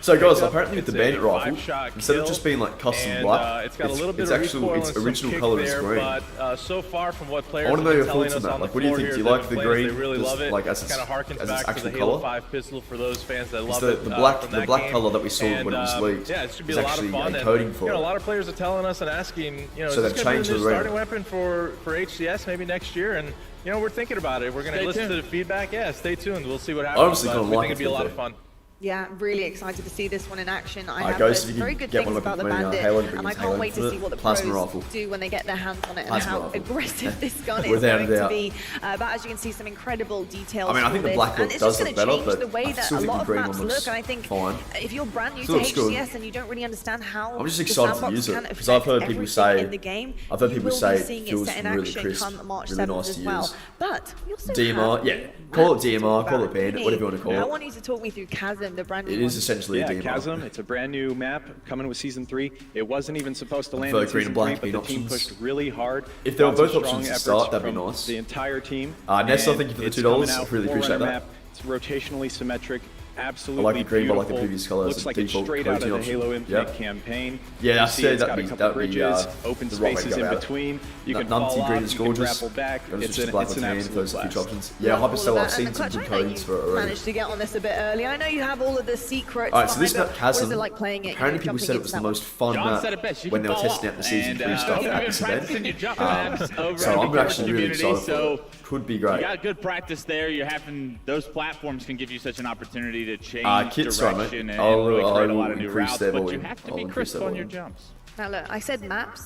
So guys, apparently with the bandit rifle, instead of just being like custom black, it's actually its original color is green. But so far from what players I want to know your telling thoughts on us that. Like, what do you think? Do you like the green? They really love it. Like as Kind of harkens back its to the actual Halo color. 5 pistol for those fans that love The it. black color that we saw when it was leaked. Yeah, it should be is a lot of actually fun. a coding for a it. lot of players are telling us and asking, is So this they've going to be changed the new the starting ring. weapon for HCS maybe next year? And we're thinking about it. We're going to listen to the feedback. Yeah, stay tuned. We'll see what happens. Honestly, kind of we like think it'd be a lot of fun. Yeah, really excited to see this one in action. I have Ghost, if you very can good get things one about the of Bandit, Halo, and I Halo can't wait to see what the pros Plasma rifle. do when they get their hands on it and Plasma how rifle. aggressive this gun is Without going a to doubt. be. But as you can see, some incredible details. I mean, I think for the this, black and look it's does just look going to better, change but the way I that still a think lot the of green maps one look. looks And I think fine. if you're brand new to Still looks good. HCS and you don't really understand how I'm just the excited to sandbox use it, can because I've heard affect people everything say- in the game, I've heard you people will say be it seeing feels set in really action crisp, come March really 7th nice as to well. use. But we also DMR, have yeah, call it maps to DMR, talk call it about. bandit, whatever you want to call I it. want you to talk me through Chasm, the brand new It is one. essentially a DMR. Chasm. It's a brand new map coming with Season 3. It wasn't even supposed to land prefer in green Season and black 3, but the being team options. pushed really hard. If they were Lots of both strong options to efforts start, that'd be from nice. The entire team. Nestor, And thank you for the it's $2. coming I out really appreciate Forerunner that. map. It's rotationally symmetric. Absolutely I like the green, but I like the beautiful. previous colour as Looks a like it's default straight out of coating the option. Halo Infinite Yep. campaign. Yeah, You I see said it's got that'd a be couple bridges, the open rock I'd spaces go in about. between. You can Numpty fall green off, is you can gorgeous. grapple back. Goes It's just an black with tan for absolute those future blast. options. Yeah, Love all of Hypercell, that. I've seen And some Clutch, good I know codes you for it already. managed to get on this a bit early. I know you have all of the secrets. Alright, so this behind map it. Chasm, What is it like playing it? apparently people said it was the most fun John said it map best. You when can they were fall testing out the off. Season 3 stuff You've at been this practicing event. your jump maps over So at I'm the actually really community, excited for so it. Could be you great. got good practice there. You're having those platforms can give you such an opportunity to change Kit, sorry, mate. direction and I'll- really create a I'll lot of new increase routes. their But you volume. have to I'll be increase crisp their on your volume. jumps. Now look, I said maps,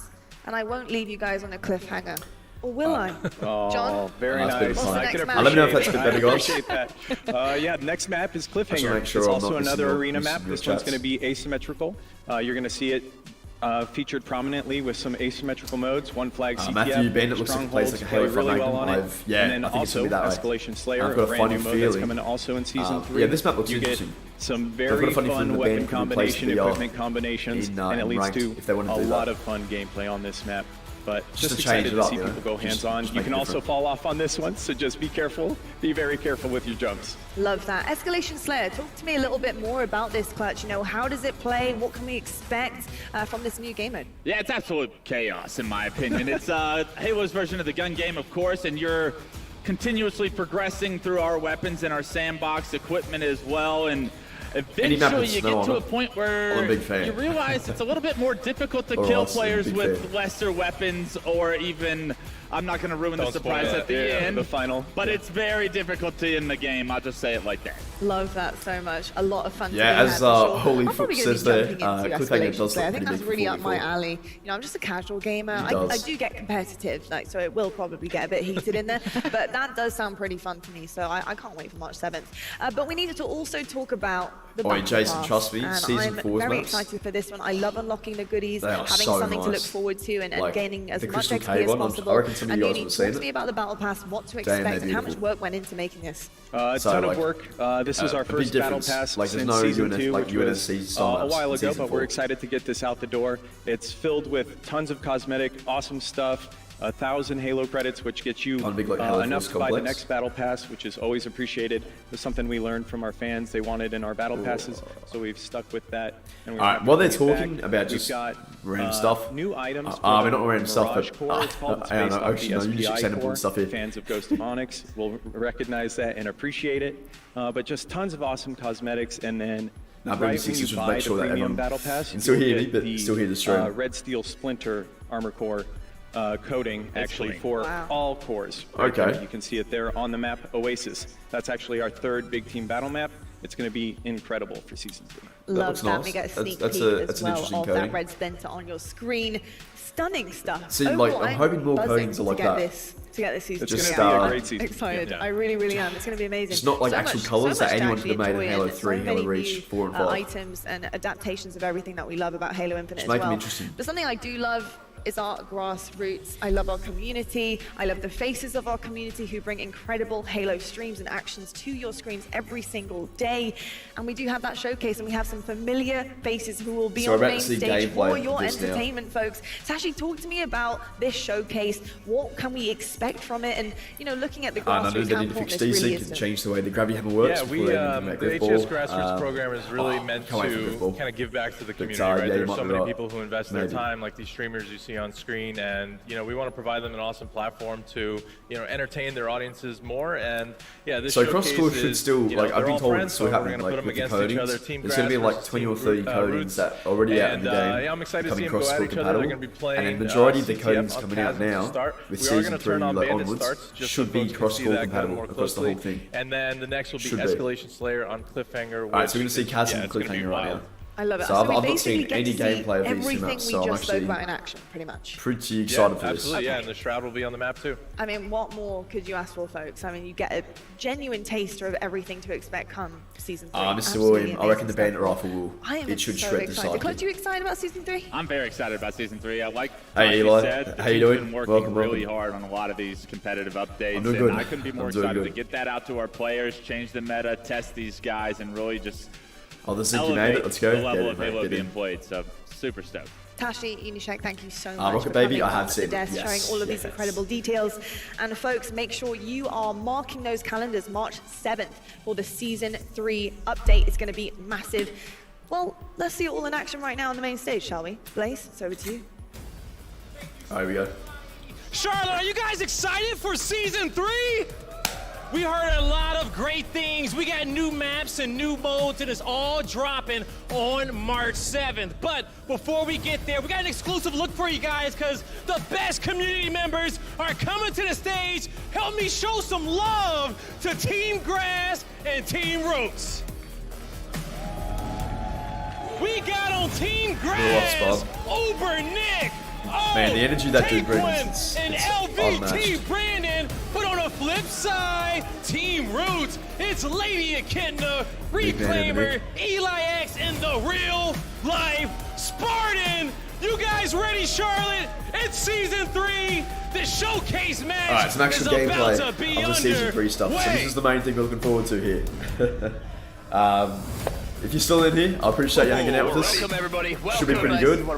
and I won't leave you guys on a cliffhanger. Or will I? Oh, John? very That's pretty nice. fun. I can What's the next map? Let me know if that's appreciate good, it. better I guys. appreciate that. Yeah, next map is Cliffhanger. make sure It's I'm also not missing another your- arena missing map. your This one's chats. going to be asymmetrical. You're going to see it featured prominently with some asymmetrical modes. One flag CTF, Matthew Bandit looks like it plays like a Halo play really front well on magnum. it. Yeah, and then I think it's also going to be that way. Escalation Slayer, I've got a brand funny new mode that's feeling. coming also in Season 3. Yeah, this map looks you get interesting. some I've got a very funny feeling fun the weapon Bandit could replace combination, the, equipment combinations, in and it leads ranked, to if they want to a do lot that. of fun gameplay on this map. But Just just to change excited it to up, see you know? people go Just hands-on. make You it can also different. fall off on this one, so just be careful. Be very careful with your jumps. Love that. Escalation Slayer, talk to me a little bit more about this clutch. How does it play? What can we expect from this new game mode? Yeah, it's absolute chaos in my opinion. It's Halo's version of the gun game, of course, and you're continuously progressing through our weapons and our sandbox equipment as well. And Any map eventually with you snow get to on a it. point I'm where a big fan. you realize it's a little bit more difficult to Or kill else I'm a players big with fan. lesser weapons, or even, I'm not going to ruin the Don't spoil surprise it. at the Yeah, end, the final. but it's very difficult to end the game. I'll just say it like that. Love that so much. A lot of fun to Yeah, be as had, for sure. Holy I'm probably Foot gonna be says there, jumping into Cliffhanger Escalation does Slayer. I look think pretty that's big really for up my 44. alley. I'm just a casual gamer. He I does. do get competitive, so it will probably get a bit heated in there. But that does sound pretty fun to me, so I can't wait for March 7th. But we needed to also talk about the Oi, Battle Jason, Pass, trust me, and Season I'm 4's very maps, excited for this one. I love unlocking the goodies, they are having so something to look nice. forward to, and Like, gaining as the much Crystal XP Cave as one, I possible. reckon some of And you guys Nuni, would have seen talk to it. me about the Battle Pass, what to Damn, expect, they're and how much beautiful. work went into making this. A So, ton like, of work. This is our a big first battle difference. pass Like, there's since no Season UNS 2, like which was UNSC style a maps while in ago, Season but we're 4. excited to get this out the door. It's filled with tons of cosmetic, awesome stuff. 1,000 Halo credits, which gets you Kind of big, like, Halo enough Force to buy the complex. next battle pass, which is always appreciated. It's something we learned from our fans. They wanted in our battle passes, so we've stuck with that. And we're Alright, happy while to they're bring it talking back. about We've just got random stuff. new items. I for mean, the not random stuff, Mirage but Core, it's called. It's I don't based know, off actually, the no, you just SPI said important core. stuff here. Fans of Ghost of Onyx will recognize that and appreciate it. But just tons of awesome cosmetics, and then Nah, right maybe when six you just buy make the sure that premium everyone battle pass, can still you'll hear me, get but still hear the stream. Red Steel Splinter armor core coating actually clean. for Wow. all cores. Okay. There. You can see it there on the map, Oasis. That's actually our third big team battle map. It's going to be incredible for Season 3. Love looks that. nice. We get a That's- sneak that's peek a- as that's an well interesting of coding. that red splinter on your screen. Stunning stuff. See, like, Overall, I'm hoping more buzzing codings are like to get that. to get this season. It's Just, going to be a uh, great season. Excited. Yeah. I really, really am. It's going to be amazing. It's not like actual colours that to anyone could have made in actually Halo enjoy, and 3, so Halo many Reach, new, 4 and 5. items and adaptations of everything that we love about Halo Infinite Just as make them well. interesting. But something I do love is our grassroots. I love our community. I love the faces of our community who bring incredible Halo streams and actions to your screens every single day. And we do have that showcase, and we have some familiar faces who will be on the main stage for your entertainment, folks. So actually talk to me about this showcase. What can we expect from it? And, you know, looking at the grassroots, how important this really is. To change the way the gravity hammer works. Yeah, the HS Grassroots program is really meant to kind of give back to the community, right? There's so many people who invest their time, like these streamers you see on screen, and, you know, we want to provide them an awesome platform to, you know, entertain their audiences more. And yeah, this showcase cross-court should still, you know, like, I've been told it's so happening, like, with the codings. There's going to be like 20 or 30 codings that are already out in the game, yeah, I'm excited to see them cross go at each other. They're going to be playing, and the majority of the codings coming out now, with Season 3 like, onwards, should be cross-court compatible across the whole thing. And then the next will be Escalation Slayer on Cliffhanger. Alright, so we're going to see Chasm and Cliffhanger right now. I love it. So I've not seen any gameplay of these maps, so I'm actually about in action, pretty much. Pretty excited for this. Absolutely, yeah, and the Shroud will be on the map too. I mean, what more could you ask for, folks? I mean, you get a genuine taster of everything to expect come Season 3. Mr. William, I reckon the Bandit Rifle will. It should shred the side. Are you excited about Season 3? I'm very excited about Season 3. I like hey, Eli. Said, how you doing? Been working really hard on a lot of these competitive updates. I'm doing good. And I couldn't be more excited to get that out to our players, change the meta, test these guys, and really just elevate Let's go. The level of Halo being played. So super stoked. Tashi, Unishek, thank you so much Rocket for Baby, coming I have to seen the desk, showing all of these incredible details. And folks, make sure you are marking those calendars March 7th for the Season 3 update. It's going to be massive. Well, let's see it all in action right now on the main stage, shall we? Blaze, it's over to you. Here we go. Charlotte, are you guys excited for Season 3? We heard a lot of great things. We got new maps and new modes, and it's all dropping on March 7th. But before we get there, we got an exclusive look for you guys, because the best community members are coming to the stage. Help me show some love to Team Grass and Team Roots. We got on Team Grass, Nick. Man, the energy that dude brings, and LVT Brandon, but on the flip side, Team Roots, it's Lady Echidna, Reclaimer, Eli X, and the real life Spartan. You guys ready, Charlotte? It's Season 3. The showcase match. Alright, some actual gameplay of the Season 3 stuff. So this is the main thing we're looking forward to here. If you're still in here, I appreciate you hanging out with us. Welcome everybody. Should be pretty good.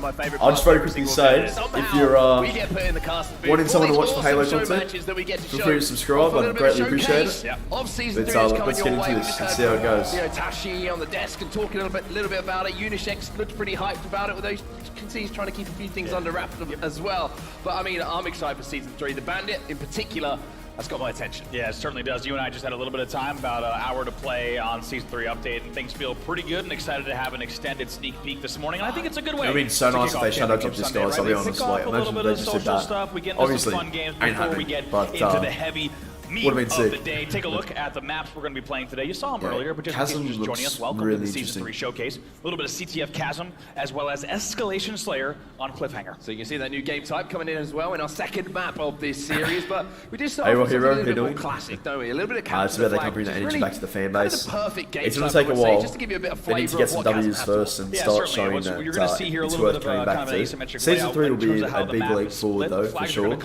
I'll just very quickly say, if you're wanting someone to watch the Halo content, feel free to subscribe. I'd greatly appreciate it. Let's get into this and see how it goes. You know, Tashi on the desk and talking a little bit about it. Unishek looked pretty hyped about it. With those, you can see he's trying to keep a few things under wraps as well. But I mean, I'm excited for Season 3. The Bandit, in particular, that's got my attention. Yeah, it certainly does. You and I just had a little bit of time, about an hour to play on Season 3 update, and things feel pretty good, and excited to have an extended sneak peek this morning, and I think it's a good way. I mean, so nice if they shadow drop this, guys, I'll be honest. Like, imagine they just did that. We get into some fun games before we get into the heavy meat of the day. Take a look at the maps we're going to be playing today. You saw them earlier, but just in case you're just joining us, welcome to the Season 3 showcase. A little bit of CTF Chasm, as well as Escalation Slayer on Cliffhanger. So you can see that new game type coming in as well in our second map of this series, but we did start with a little bit more classic, don't we? A little bit of capture it's about they can bring that energy back to the fan base. The perfect game it's going to take a while. Just to give you a bit of they need to get some W's first and start showing that it's worth coming back to. Season 3 will be a big leap forward though, for sure.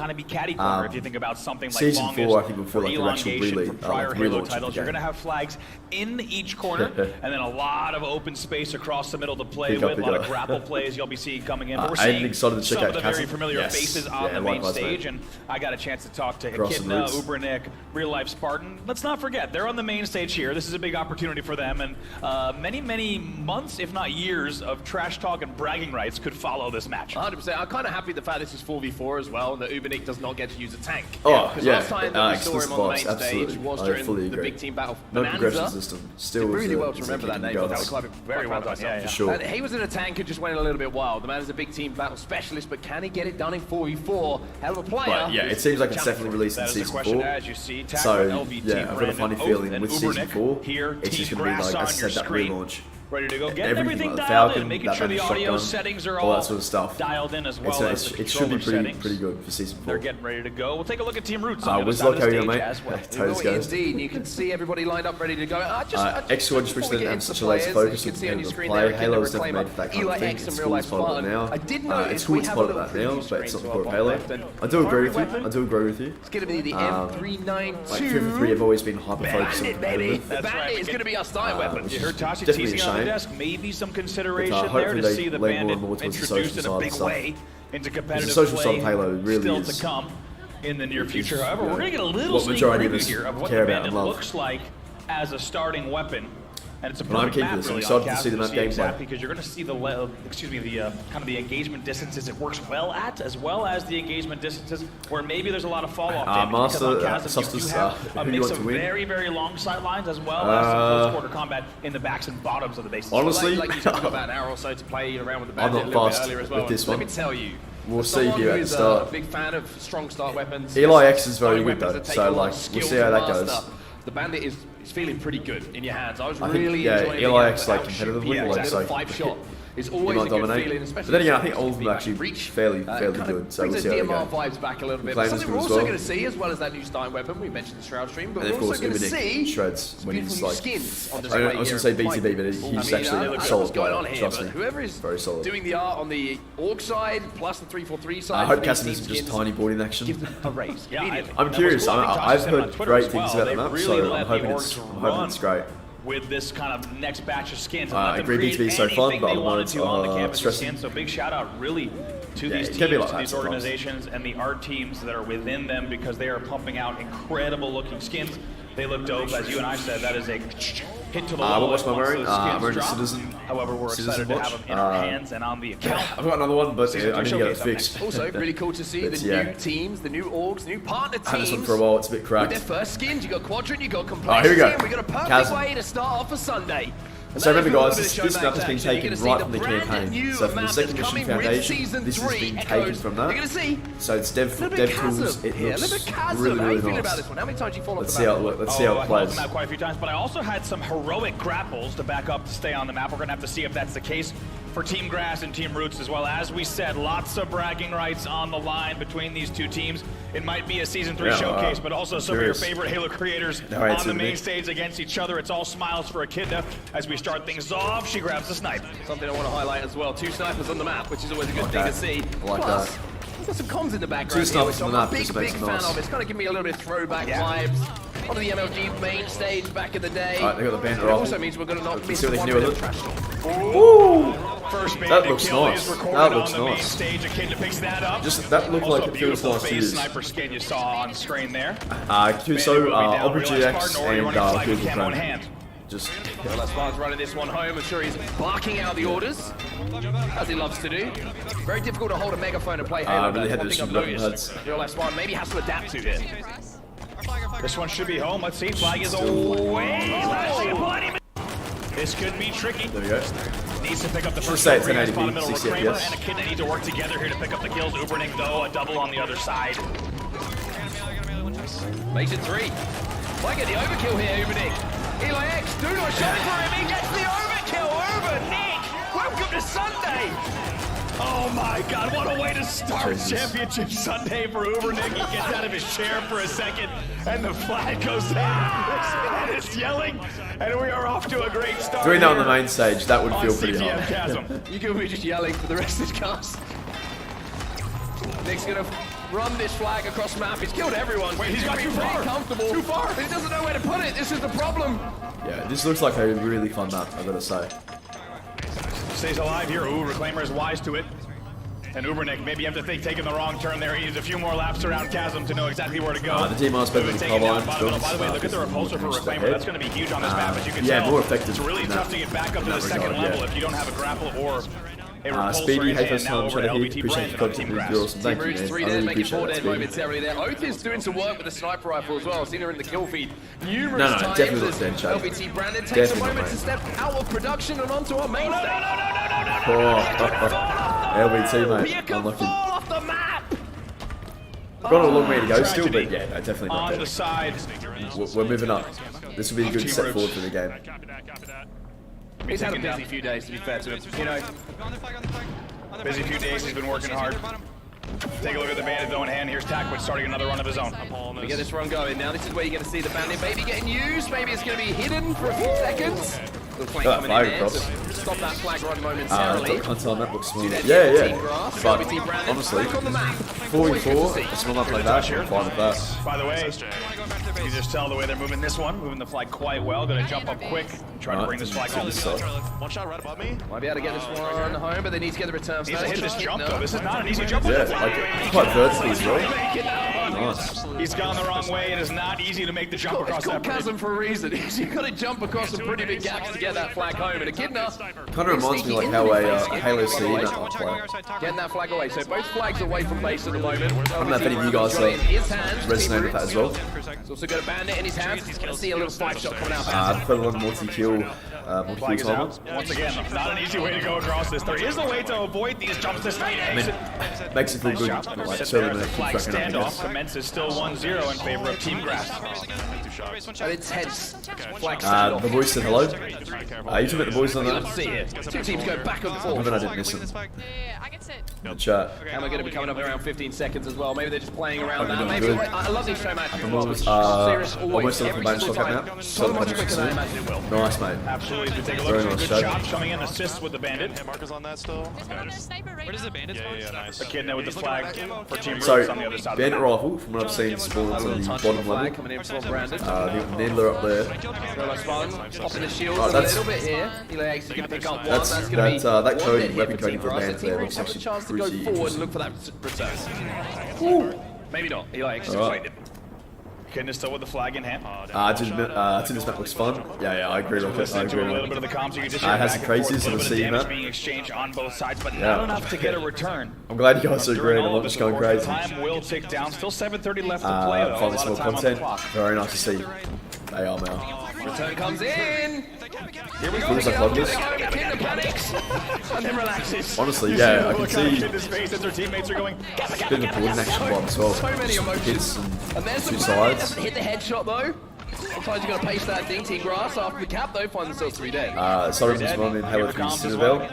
Season 4 I think will feel like the actual from prior Halo titles. You're going to have flags in each corner, and then a lot of open space across the middle to play with. A lot of grapple plays you'll be seeing coming in. We're seeing some of the very familiar faces on the main stage, and I got a chance to talk to Echidna, Ubernick, Real Life Spartan. Let's not forget, they're on the main stage here. This is a big opportunity for them, and many months, if not years, of trash talk and bragging rights could follow this match. 100%. I'm kind of happy the fact this is 4v4 as well, and that Ubernick does not get to use a tank. Oh, yeah. Last time that we saw him on the main stage was I fully during the big team battle. No progression system. Still really well to remember that name. That was very well done. For sure. And he was in a tank and just went a little bit wild. The man is a big team battle specialist, but can he get it done in 4v4? Hell of a player. But yeah, it seems like it's definitely released in Season 4. So yeah, I've got a funny feeling with Season 4, it's just going to be like, as I said, that relaunch. ready to go. Get everything dialed in, making sure the audio settings are all that sort of stuff. Dialed in as well as the it should be settings. pretty good for Season 4. They're getting ready to go. We'll take a look at Team Roots. Where's Lock going, mate? FootedGhost. Indeed, you can see everybody lined up ready to go. X1 just wish they didn't have such a laser focus on the play. Halo's never made that kind of thing. It's cool to spot it now. It's cool to spot it that now, but it's not the core of Halo. I do agree with you. It's going to be the M392. Like 3 have always been hyper-focused on competitive. The Bandit is going to be our starting weapon. You heard Tasha teasing on the desk. Maybe some consideration there to see the Bandit introduced in a big way into competitive play. The social side of Halo really still is to come in the near future. However, we're going to get a little sneak preview here of what the Bandit looks like as a starting weapon. And it's a perfect map really on Chasm because you're going to see the kind of the engagement distances it works well at, as well as the engagement distances where maybe there's a lot of fall off damage. Because on Chasm you do have a mix of very, very long sight lines as well as some close quarter combat in the backs and bottoms of the bases. Honestly, like you talked about an hour or so to play around with the Bandit a little bit earlier as well. With this one. Let me tell you, we'll see here at the start. Big fan of strong start weapons. Eli X is very good though, so like we'll see how that goes. The Bandit is feeling pretty good in your hands. I was really enjoying it. Eli X like competitively, like so 5-shot. It's always a good feeling, especially. But then again, I think all of them are actually fairly good. So we'll see how they go. vibes back a little bit. Something we're also going to see, as well as that new starting weapon, we mentioned the Shroud Stream, but we're also going to see shreds when he's like. skins on I was going to say BTB, but he's actually solid. Going on here, trust me. Whoever is very solid. doing the art on the Orc side plus the 343 side. I hope Cassidy isn't just tiny boarding action. Give them a raise. I'm curious. I've heard great things about the map, so I'm hoping it's great. With this kind of next batch of skins. I agree BTB is so fun, but I wanted to stressing. So big shout out really to these teams, to these organizations, and the art teams that are within them because they are pumping out incredible looking skins. They look dope, as you and I said. That is a hit to the wall. What's my wearing? I'm wearing Citizen. However, we're excited to have them in our hands and on the account. I've got another one, but I need to get it fixed. Also, really cool to see the new teams, the new orgs, new partner teams. I had this one for a while. It's a bit cracked. With their first skins, you got Quadrant, you got Complexity, here we go. and we got a perfect way to start off a Sunday. So remember guys, this map has been taken right from the campaign. So from the second mission Foundation, this has been taken from that. So it's dev tools, it looks really nice. Let's see how it plays. Quite a few times, but I also had some heroic grapples to back up to stay on the map. We're going to have to see if that's the case for Team Grass and Team Roots as well. As we said, lots of bragging rights on the line between these two teams. It might be a Season 3 showcase, but also some of your favorite Halo creators on the main stage against each other. It's all smiles for Echidna as we start things off. She grabs a snipe. Something I want to highlight as well. 2 snipers on the map, which is always a good thing to see. Plus, we've got some comms in the background. 2 snipers on the map, big fan of. It's kind of giving me a little bit of throwback vibes. Onto the MLG main stage back in the day. Alright, they got the Bandit It off. also means we're going to not miss what they one can do bit with of it. trash talk. Ooh! First That looks nice. That looks nice. Stage, Echidna picks that up. Just that looked like it feels nice to use. Sniper skin you saw on screen there. So Aubrey X and Google Chrome. Just Spar's running this one home. I'm sure he's barking out the orders, as he loves to do. Very difficult to hold a megaphone and play Halo. Really had One this thing I've noticed, Spar maybe has to adapt to it. This one should be home. Let's see. Flag is away. This could be tricky. There we go. Needs to pick up the first say kill. it's 1080p, 60 Kramer FPS. and Echidna need to work together here to pick up the kills. Ubernick, though, a double on the other side. Makes it 3. Might get the overkill here, Ubernick. Eli X, do not shot for him. He gets the overkill. Ubernick, welcome to Sunday. Oh my God, what a way to start Championship Sunday for Ubernick. He gets out of his chair for a second, and the flag goes down. This man is yelling, and we are off to a great start. Doing that on the main stage, that would feel pretty hard. You could be just yelling for the rest of the cast. Nick's gonna run this flag across map. He's killed everyone. Wait, he's got too far. Comfortable. Too far. But he doesn't know where to put it. This is the problem. Yeah, this looks like a really fun map, I've got to say. Stays alive here. Ooh, Reclaimer is wise to it. And Ubernick, maybe you have to think taking the wrong turn there. He needs a few more laps around Chasm to know exactly where to go. The team are spending the cover line. By the way, look at the repulsor for Reclaimer. That's going to be huge on this map, as you can tell. More effective. It's really tough to get back up to the second level if you don't have a grapple or a repulsor. Speedy, hey, first now time, over to appreciate LBT your Brand content, Team you're Grass. awesome. Thank you, man. 3 I there, really making appreciate 4 that, dead Speedy. momentarily there. Oath is doing some work with the sniper rifle as well. I've seen her in the kill feed numerous times. Definitely not dead, Chad. LBT Brandon takes a moment to step out of production and onto our main stage. LBT, mate. Unlucky. Off the map. Got a long way to go still, but yeah, definitely not on dead. the side. We're moving up. This will be a good step forward for the game. be He's had a taken busy down. few days, to be fair to him. You know, Busy few days, he's been working hard. Take a look at the Bandit though in hand. Here's Takwit starting another run of his own. we get this run going now. This is where you're going to see the Bandit maybe getting used. Maybe it's going to be hidden for a few seconds. Little flank coming in there to stop that flag run momentarily. Can't tell that looks small. Yeah. But honestly, 4v4, a small map like that, I'm fine with that. By the way, you can just tell the way they're moving this one, moving the flag quite well. Going to jump up quick, trying to bring this flag home. One shot right above me. Might be able to get this one home, but they need to get the return. Needs to hit this jump though. This is not an easy jump. Yeah, like quite vertical as well. Nice. He's gone the wrong way. It is not easy to make the jump across that bridge. chasm for a reason. You've got to jump across some pretty big gaps to get that flag home. And Echidna kind of reminds me like how a Halo C map might play. getting that flag away. So both flags away from base at the moment. I don't know if any of you guys resonate with that as well. He's also got a Bandit in his hands. He's going to see a little 5-shot coming out. I've put a lot of multi-kill timer. Once again, not an easy way to go across this. There is a way to avoid these jumps to straight exit. Makes it feel good. Like, certainly the keep flag tracking up, I standoff commences still 1-0 in favor of Team Grass. It's heads. Flag the voice said hello. You took the voice on that. Let's see it. Two teams go back and I forth. bet I didn't miss it. In the chat. And we're going to be coming up in around 15 seconds as well. Maybe they're just playing around Fucking that. Maybe good. I love these show matches. Almost looking for Banish Lock now. So much quicker than I imagined it will. Nice, mate. Absolutely. To take a Very look, nice good shot. shot coming in, assist with the Bandit. Yeah, Mark is on that still. Where does the bandit spawn? Yeah, nice. Echidna with the flag for Team Roots So, on the other side of Bandit the map. Rifle, from what I've seen, spawns on the bottom level. Coming in from Brandon. The Needler up there. Solo spawn, popping the shields Oh, a that's- little bit here. Eli X is going to pick up one. That's going to be that one coding, dead weapon hit coding for for Team Bandit Grass. there Team looks Roots have a actually chance to go pretty forward interesting. and look for that return. Maybe not. Eli X is Alright. played it. Echidna still with the flag in hand. I think this map looks fun. Yeah, I agree with it. I Listen to agree a little with bit it. of the comms. You can just It has some crazies a in the little bit of scene, damage man. being exchanged on both sides, but Yeah. not enough to get a return. I'm glad you guys are During agreeing. all I'm of not just this, going of course, crazy. the time will tick down. Still 7:30 left to play, though. A Finally lot some of more time on the content. clock. Very nice to see. They are, man. Return comes in. Here we go. Feels like London. Echidna panics and then relaxes. Honestly, yeah, I can Look out see in his face as their teammates are going. a bit of a boarding action bomb as well. So many emotions. Hits And there's two the Bandit. sides. Hit the headshot though. Sometimes you got to pace that thing. Team Grass after the cap though find themselves 3 dead. Sorry, was one in Halo 3 Citadel.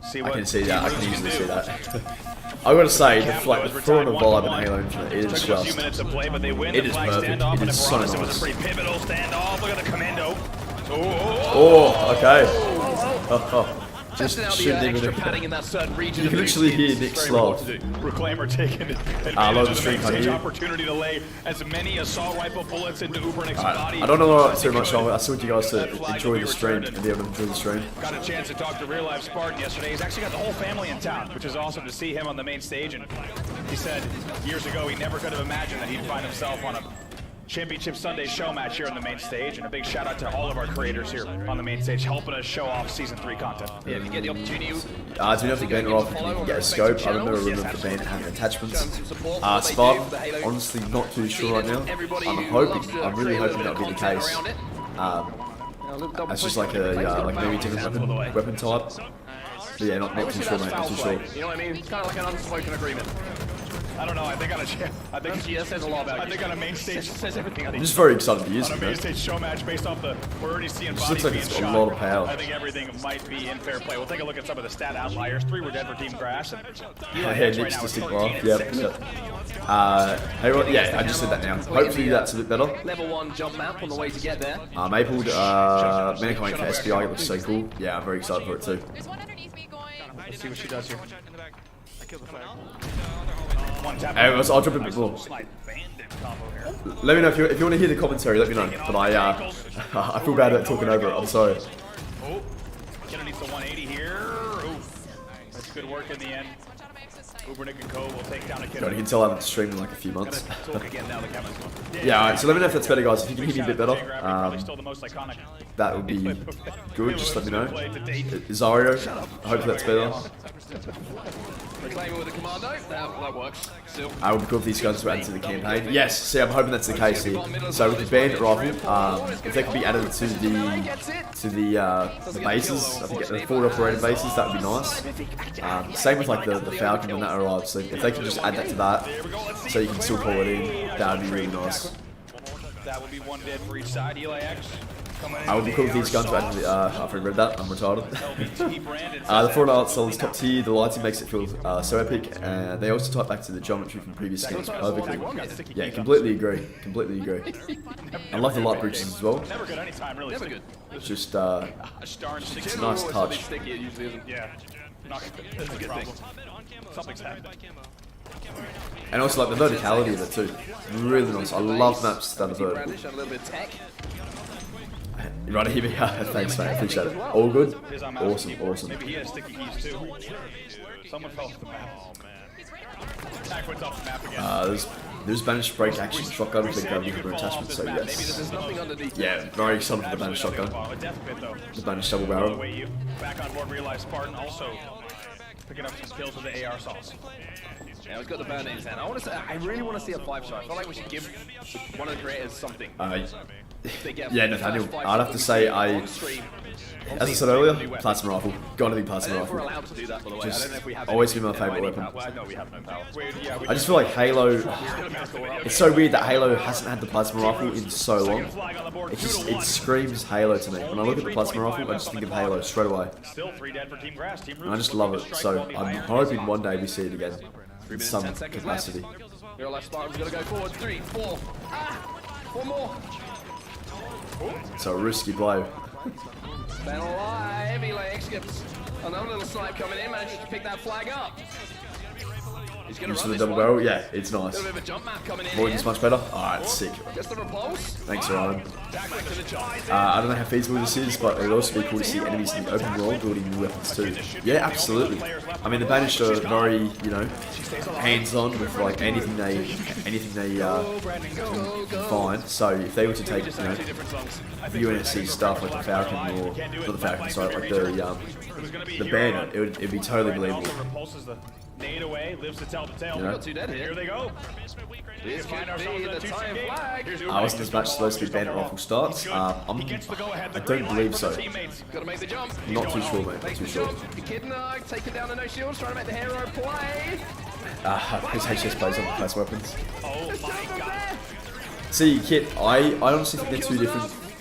See I what can see that. I Team can Roots easily see do. that. I gotta say, the throwing a vibe in Halo Infinite is Took them a few just. minutes to play, but they win It the is flag perfect. standoff. It And is if so we're honest, it was nice. a pretty pivotal standoff. Look at the commando. Oh, okay. Testing out the shouldn't even extra have- padding in that certain region. You can literally hear Nick's laugh. Reclaimer taking advantage love the of the stream main cut stage here. opportunity to lay as many assault rifle bullets into Ubernick's body. I don't know too much of it. I still want you guys to enjoy the stream and be able to enjoy the stream. Got a chance to talk to Real Life Spartan yesterday. He's actually got the whole family in town, which is awesome to see him on the main stage. And he said years ago he never could have imagined that he'd find himself on a Championship Sunday show match here on the main stage. And a big shout out to all of our creators here on the main stage, helping us show off Season 3 content. Yeah, if you get the opportunity. Do you know if the Bandit off, you can get a scope. I remember the Bandit having attachments. Spark, honestly not too sure right now. I'm really hoping that'll be the case. That's just like a maybe different weapon type. But yeah, not too sure, mate. Not too sure. You know what I mean? It's kind of like an unspoken agreement. I don't know. I think on a That says a lot about you. I think on a main stage. Says everything. I'm just very excited to use On a it, main man. stage show match based off the we're already seeing Just bodies looks like being it's got a shot. lot of power. I think everything might be in fair play. We'll take a look at some of the stat outliers. 3 were dead for Team Grass. And Yeah, Nick's Nick's now to is stick 13 off. and Yep. 6. Hey, well, yeah, I just said that now. Hopefully that's a bit better. Level 1 jump map on the way to get there. Maple, man, I can't wait for SPI. It looks so cool. Yeah, I'm very excited for it too. There's one underneath me going. Let's see what she does here. I killed the flag. One tap. Hey, I'll drop it before. Slight bandit combo here. Let me know if you want to hear the commentary. Let me know. But I feel bad at talking over it. I'm sorry. Oh, underneath the 180 here. Oh, that's good work in the end. Ubernick and Co will take down a kid. God, you can tell I haven't streamed in like a few months. Talk again now. The camera's going. Yeah, alright. So let me know if that's better, guys. If you can hear me a bit better, Probably still the most iconic. that would be good. Just let me know. Zario, hopefully that's better. Reclaiming with the commando. That works. Still. I would be cool if these guys were added to the campaign. Yes, see, I'm hoping that's the case here. So with the Bandit Rifle, if they could be added to the bases, I think the forward operated bases, that would be nice. Same with like the Falcon when that arrives. So if they could just add that to that, so you can still pull it in, that would be really nice. That would be 1 dead for each side. Eli X I would be cool if these guns were actually, I've already read that, I'm retarded. The Fortnite art style is top tier, the lighting makes it feel so epic, and they also tie back to the geometry from previous games perfectly. Yeah, completely agree, I love the light bridges as well. Never good anytime, really. Never good. It's just, it's a nice touch. Yeah. Not a good thing. Something's happened. And also like the verticality of it too. Really nice. I love maps that are vertical. Right here, thanks mate, appreciate it. All good? Awesome. Maybe he has sticky keys too. Someone fell off the map. Oh man. Attack went off the map again. There's banished break action shotgun with the attachment, so yes. Yeah, very excited for the banished shotgun. The banished double barrel. Back on board, real life Spartan also picking up some kills with the AR sauce. Yeah, he's got the burn in his hand. I really want to see a 5-shot. I feel like we should give one of the creators something. Yeah, Nathaniel, I'd have to say as I said earlier, plasma rifle. Gotta be plasma rifle. Just always been my favourite weapon. I just feel like Halo, it's so weird that Halo hasn't had the plasma rifle in so long. It screams Halo to me. When I look at the plasma rifle, I just think of Halo straight away. And I just love it, so I'm hoping one day we see it again in some capacity. Real life Spartan's gonna go forward. 3, 4. One more. It's a risky blow. Staying alive, Eli skips. Another little snipe coming in, manages to pick that flag up. He's gonna Use run the this double one. barrel, yeah, it's nice. A bit of a jump map coming in More here. is much better. Alright, sick. Just the repulse. Thanks, Ryan. I don't know how feasible this is, but it would also be cool to see enemies in the open world building new weapons too. Yeah, absolutely. I mean, the Banished are very, you know, hands-on with like anything they can find. So if they were to take, you know, UNSC stuff like the Falcon or not the Falcon, sorry, like the Bandit, it'd be totally believable. Nade away, lives to tell the tale. You know? Not too dead here. Here they go. This could be the time flag. I wasn't as much supposed to be Bandit Rifle starts. I don't believe so. Gotta make the jump. Not too sure, mate. Not too sure. Echidna taking down the no shields, trying to make the hero play. His HS plays on the class weapons. Oh my god. See, Kit, I honestly think they're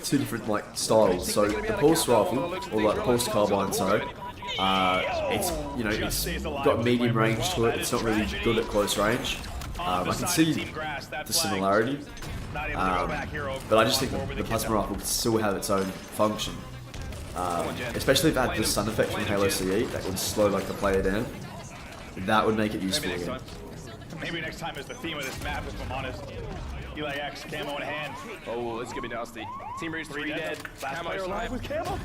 two different like styles. So the pulse rifle, or like the pulse carbine, sorry. It's, you know, it's got medium range to it. It's not really good at close range. I can see the similarity, but I just think the plasma rifle can still have its own function. Especially if it had the stun effect from Halo CE that would slow like the player down. That would make it useful again. Maybe next time is the theme of this map, if I'm honest. Eli X, camo in hand. Oh, this could be nasty. Team Roots 3 dead. Camo alive with camo.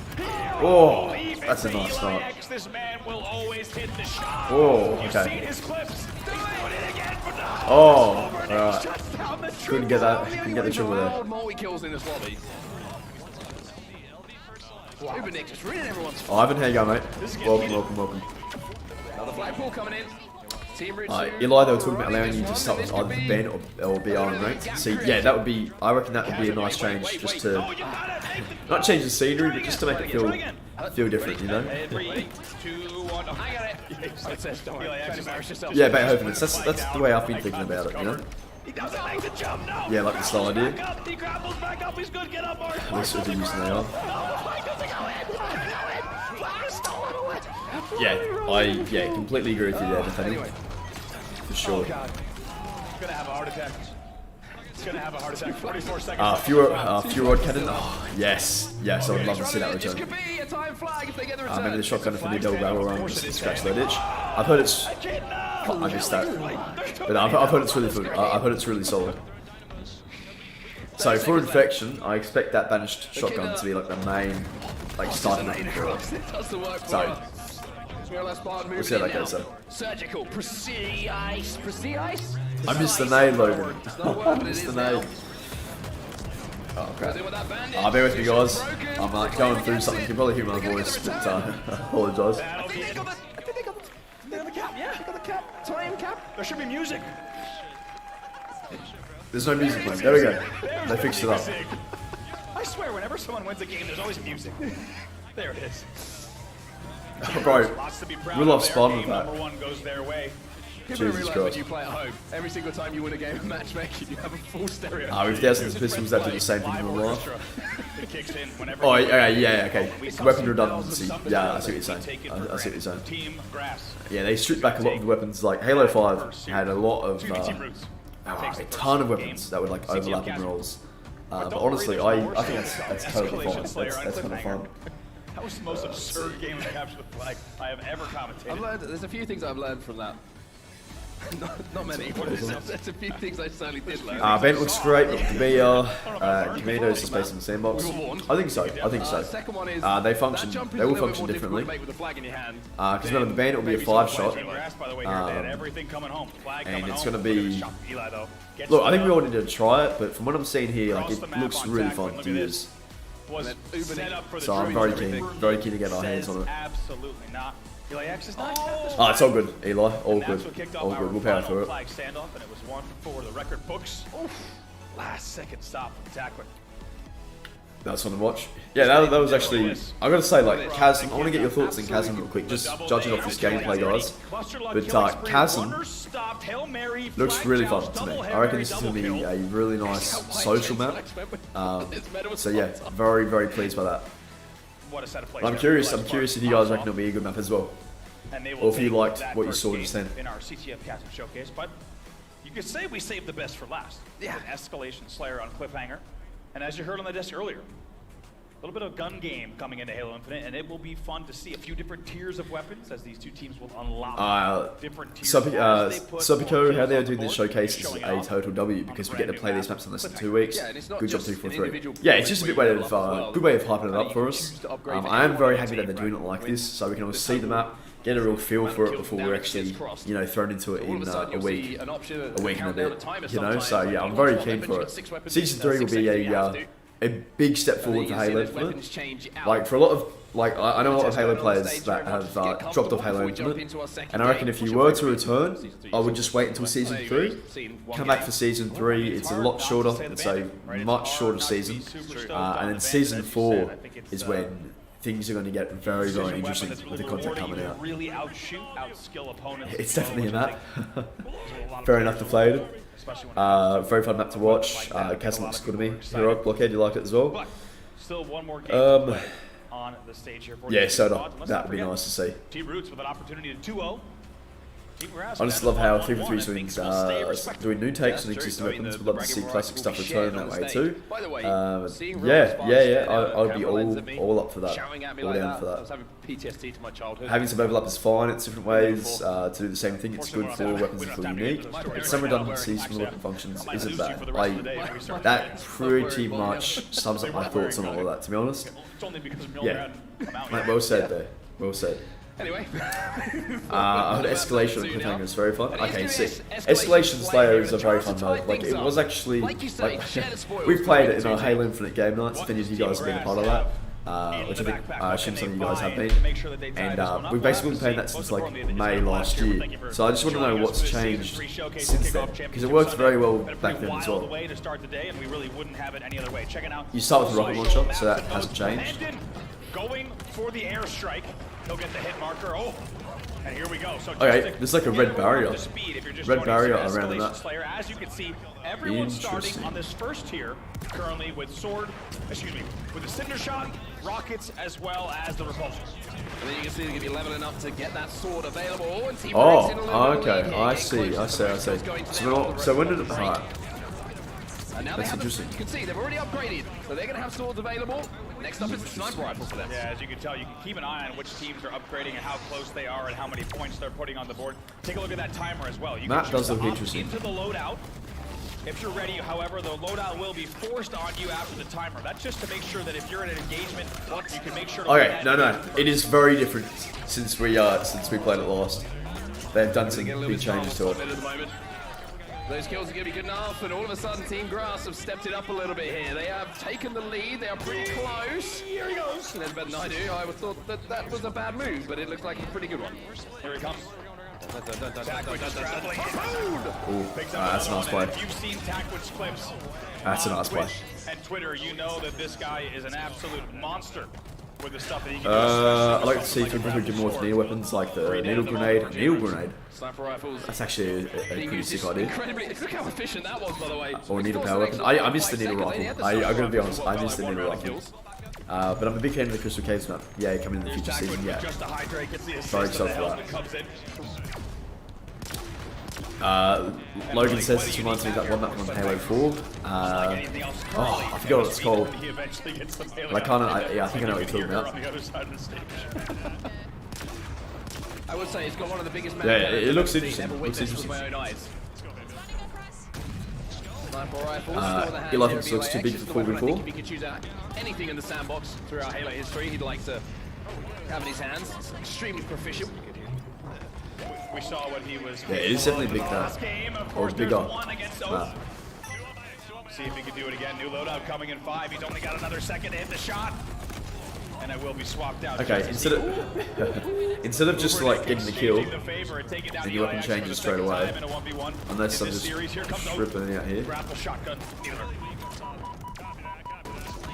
Oh, that's a nice start. X, this man will always hit the shot. Oh, okay. Oh, alright. Couldn't get that. Couldn't get the triple there. Multi-kills in this lobby. Ubernick just reading everyone's. Oh, Ivan, how you going, mate? Welcome. Another flagpole coming in. Team Roots. Eli, they were talking about allowing you to start with either Ben or BR in ranked. See, yeah, that would be. I reckon that would be a nice change, just to not change the scenery, but just to make it feel different, you know? 3, 2, 1. I got it. Yeah, Beethoven. That's the way I've been thinking about it, you know? He doesn't make the jump, no. Yeah, like the style idea. He grapples back up. He's good. Get up, Mark. This would be using AR. Yeah, completely agree with you there, Nathaniel. For sure. It's gonna have a heart attack. It's gonna have a heart attack. 44 seconds. Few rod cannon. Oh, yes, I would love to see that return. Maybe the shotgun for the double barrel round just to scratch that itch. I've heard it's. I missed that, but I've heard it's really good. I've heard it's really solid. So for Infection, I expect that banished shotgun to be like the main, like starting weapon for it. So. We'll see how that goes though. Surgical, precise. I missed the nade, Logan. I missed the nade. Oh crap. Bear with me guys. I'm like going through something. You can probably hear my voice, but I apologise. There should be music. There's no music playing. There we go. They fixed it up. I swear, whenever someone wins a game, there's always music. There it is. Bro, we love spawn with that. Number 1 goes their way. People don't realise when you play at home, every single time you win a game of matchmaking, you have a full stereo. With thousands of pistols that do the same thing in real life. Oh, okay. Weapon redundancy. Yeah, I see what you're saying. I see what you're saying. Yeah, they stripped back a lot of the weapons. Like Halo 5 had a lot of, a ton of weapons that would like overlapping roles. But honestly, I think that's totally fine. That's kind of fun. That was the most absurd game of capture the flag I have ever commentated. There's a few things I've learned from that. not many. There's a few things I certainly did learn. Vent looks great. The VR, Commandos are spaced in the sandbox. I think so. Second one is they will function differently. Because remember, the Bandit will be a 5-shot. And it's going to be... Look, I think we all need to try it, but from what I'm seeing here, like, it looks really fun to use. So I'm very keen to get our hands on it. Absolutely not. Eli X is not. It's all good, Eli. All good. We'll power through it. Standoff, and it was one for the record books. Last second stop from Taquin. That's fun to watch. Yeah, that was actually... I gotta say, like, Chasm, I want to get your thoughts on Chasm real quick, just judging off this gameplay, guys. But Chasm looks really fun to me. I reckon this is going to be a really nice social map. So yeah, very, very pleased by that. I'm curious if you guys reckon it'll be a good map as well. Or if you liked what you saw just then. In our CTF Chasm showcase, but you could say we saved the best for last. Yeah. Escalation Slayer on Cliffhanger. And as you heard on the desk earlier, a little bit of gun game coming into Halo Infinite, and it will be fun to see a few different tiers of weapons as these two teams will unlock different tiers. Subico, how they're doing this showcase is a total W because we get to play these maps in less than 2 weeks. Good job 243. Yeah, it's just a good way of hyping it up for us. I am very happy that they're doing it like this, so we can all see the map, get a real feel for it before we're actually, thrown into it in a week and a bit, So yeah, I'm very keen for it. Season 3 will be a big step forward for Halo Infinite. Like for a lot of, I know a lot of Halo players that have dropped off Halo Infinite, and I reckon if you were to return, I would just wait until Season 3, come back for Season 3, it's a lot shorter, it's a much shorter season, and then Season 4 is when things are going to get very, very interesting with the content coming out. It's definitely a map. Fair enough to play it. Very fun map to watch. Chasm looks good to me. Heroic Blockade, you like it as well? Still one more game on the stage here for yeah, so that would be nice to see. T-Roots with an opportunity to 2-0. I just love how 343 is doing new takes on existing weapons. We'd love to see classic stuff return that way too. I'd be all up for that. All down for that. Having some overlap is fine. It's different ways to do the same thing. It's good for weapons that feel unique. And some redundancies from the weapon functions isn't bad. That pretty much sums up my thoughts on all of that, to be honest. Yeah, well said there. Well said. Anyway, I heard Escalation and Cliffhanger is very fun. Okay, sick. Escalation Slayer is a very fun mode. Like, it was actually, we've played it in our Halo Infinite game nights. If any of you guys have been a part of that, which I think, I assume some of you guys have been. And we've basically been playing that since like May last year. So I just want to know what's changed since then. Because it worked very well back then as well. You start with the rocket launcher, so that hasn't changed. Going for the airstrike. He'll get the hit marker. Oh, and here we go. So okay, there's like a red barrier. Red barrier around the map. As you can see, everyone's starting on this first tier currently with with the Cinder Shot, rockets, as well as the repulsor. And then you can see they're going to be leveling up to get that sword available. Okay, I see. So when did it start? And now you can see they've already upgraded, so they're going to have swords available. Next up is the sniper rifle for them. Yeah, as you can tell, you can keep an eye on which teams are upgrading and how close they are and how many points they're putting on the board. Take a look at that timer as well. You that does look interesting. Into the loadout. If you're ready, however, the loadout will be forced on you after the timer. That's just to make sure that if you're in an engagement, you can make sure to no. It is very different since we played it last. They've done some big changes to it. Those kills are going to be good enough, and all of a sudden Team Grass have stepped it up a little bit here. They have taken the lead, they are pretty close. Here he goes. And there's better than I do. I would thought that was a bad move, but it looks like a pretty good one. Here he comes. That's a nice play. You've seen Taquin's clips. That's a nice play. And Twitter, you know that this guy is an absolute monster with the stuff that he can I like to see people who do more with needle weapons, like the needle grenade. Needle grenade. Sniper rifles. That's actually a pretty sick idea. Look how efficient that was, by the way. Or a needle power weapon. I miss the needle rifle. I'm gonna be honest, I miss the needle rifle. But I'm a big fan of the Crystal Caves map. Yeah, coming in the future season. Yeah. Very excited for that. Logan says this reminds me of that one map on Halo 4. I forgot what it's called. But I think I know what you're talking about. I would say it's got one of the biggest maps. Yeah, it looks interesting. Sniper rifles. Eli thinks it looks too big for 4v4. If he could choose out anything in the sandbox throughout Halo history, he'd like to have in his hands. It's extremely proficient. We saw what he was. Yeah, it is definitely big that. Or bigger. See if he can do it again. New loadout coming in 5. He's only got another second to hit the shot. And it will be swapped out. Okay, instead of just like getting the kill, and your weapon changes straight away. Unless I'm just ripping it out here.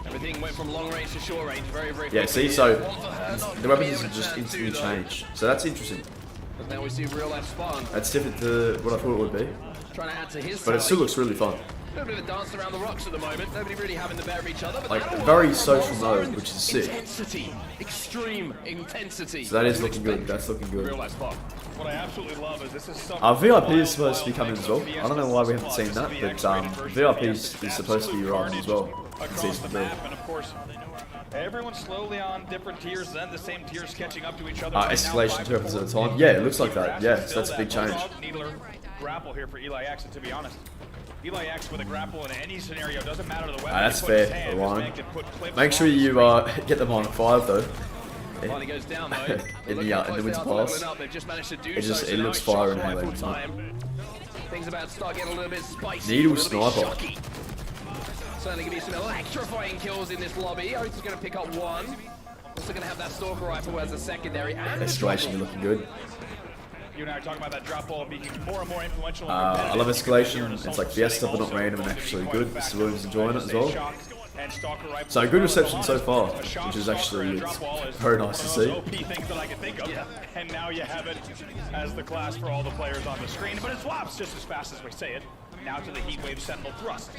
Everything went from long range to short range, very quickly. Yeah, see, so the weapon doesn't just instantly change. So that's interesting. But now we see real life spawn. That's different to what I thought it would be. Trying to add to his but it still looks really fun. A little bit of a dance around the rocks at the moment. Nobody really having the better of each other. But like very social mode, which is sick. Intensity, extreme intensity. So that is looking good. That's looking good. Real life spawn. What I absolutely love is this is something. VIP is supposed to be coming as well. I don't know why we haven't seen that, but VIP is supposed to be rising as well. Across the map, and of course, everyone's slowly on different tiers, then the same tiers catching up to each other. Escalation 2 weapons at a time. Yeah, it looks like that. Yeah, so that's a big change. Needler grapple here for Eli X, and to be honest, Eli X with a grapple in any scenario doesn't matter the weapon. That's fair, Ryan. Make sure you get them on 5 though. Finally goes down though. in the winter pass. It looks fire in Halo time. Things about to start getting a little bit spicy. Needle sniper. Certainly going to be some electrifying kills in this lobby. Oates is going to pick up one. Also going to have that stalker rifle as a secondary. Escalation looking good. You and I are talking about that drop ball being more and more influential. I love Escalation. It's like Fiesta, but not random and actually good. The civilians enjoying it as well. So good reception so far, which is actually very nice to see. And now you have it as the class for all the players on the screen, but it swaps just as fast as we say it. Now to the Heatwave Sentinel thrust.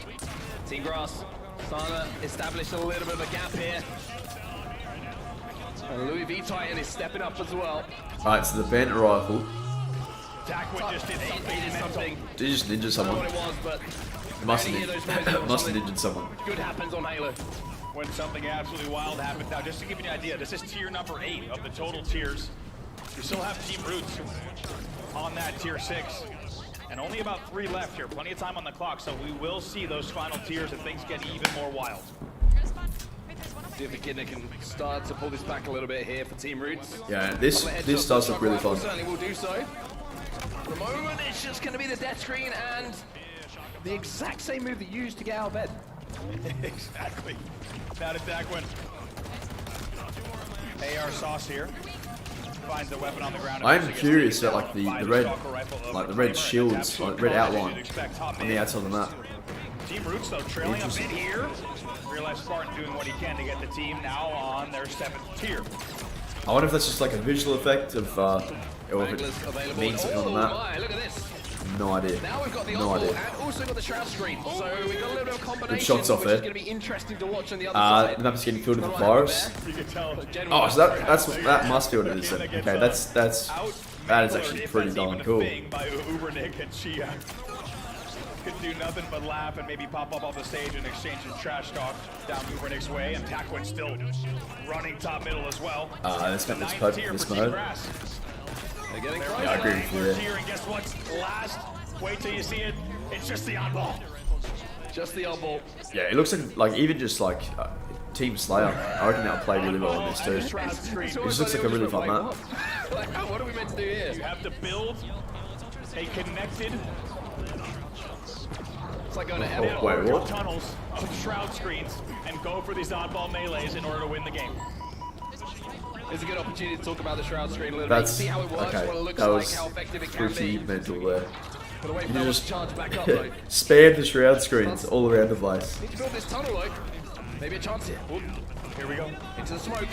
Team Grass starting to establish a little bit of a gap here. And Louis V Titan is stepping up as well. Alright, so the Bandit rifle. Takwin just did something. Did you just ninja someone? I don't know what it was, but must have ninja someone. Good happens on Halo. When something absolutely wild happens. Now, just to give you an idea, this is tier number 8 of the total tiers. You still have Team Roots on that tier 6. And only about 3 left here. Plenty of time on the clock, so we will see those final tiers and things get even more wild. See if Echidna can start to pull this back a little bit here for Team Roots. Yeah, this does look really fun. Certainly will do so. For the moment, it's just going to be the death screen and the exact same move that you used to get out of bed. Exactly. Now to Takwin. AR Sauce here. Finds the weapon on the ground. I'm curious about like the red shields, like red outline on the outside of the map. Team Roots though trailing a bit here. Real life Spartan doing what he can to get the team now on their 7th tier. I wonder if that's just like a visual effect of or if it means something on the map. Look at this. No idea. Now we've got the and also got the shroud screen. So we've got a little bit of combination. Good shots off there. Which is going to be interesting to watch on the other side. The map's getting filled with the virus. Oh, so that must be what it is then. Okay, that is actually pretty darn cool. Could do nothing but laugh and maybe pop up off the stage and exchange some trash talk down Ubernick's way, and Takwin still running top middle as well. Let's make this mode. Yeah, I agree with you there. And guess what's last? Wait till you see it. It's just the oddball. Just the oddball. Yeah, it looks like even just like Team Slayer, I reckon that'll play really well in this too. It just looks like a really fun map. What are we meant to do here? You have to build a connected. It's like going to tunnels of shroud screens and go for these oddball melees in order to win the game. It's a good opportunity to talk about the shroud screen a little bit. See how it works, what it looks like, how effective it can be. Pretty mental there. But you just spam the shroud screens all around the place. Need to build this tunnel, though. Maybe a chance here. Ooh. Here we go. Into the smoke.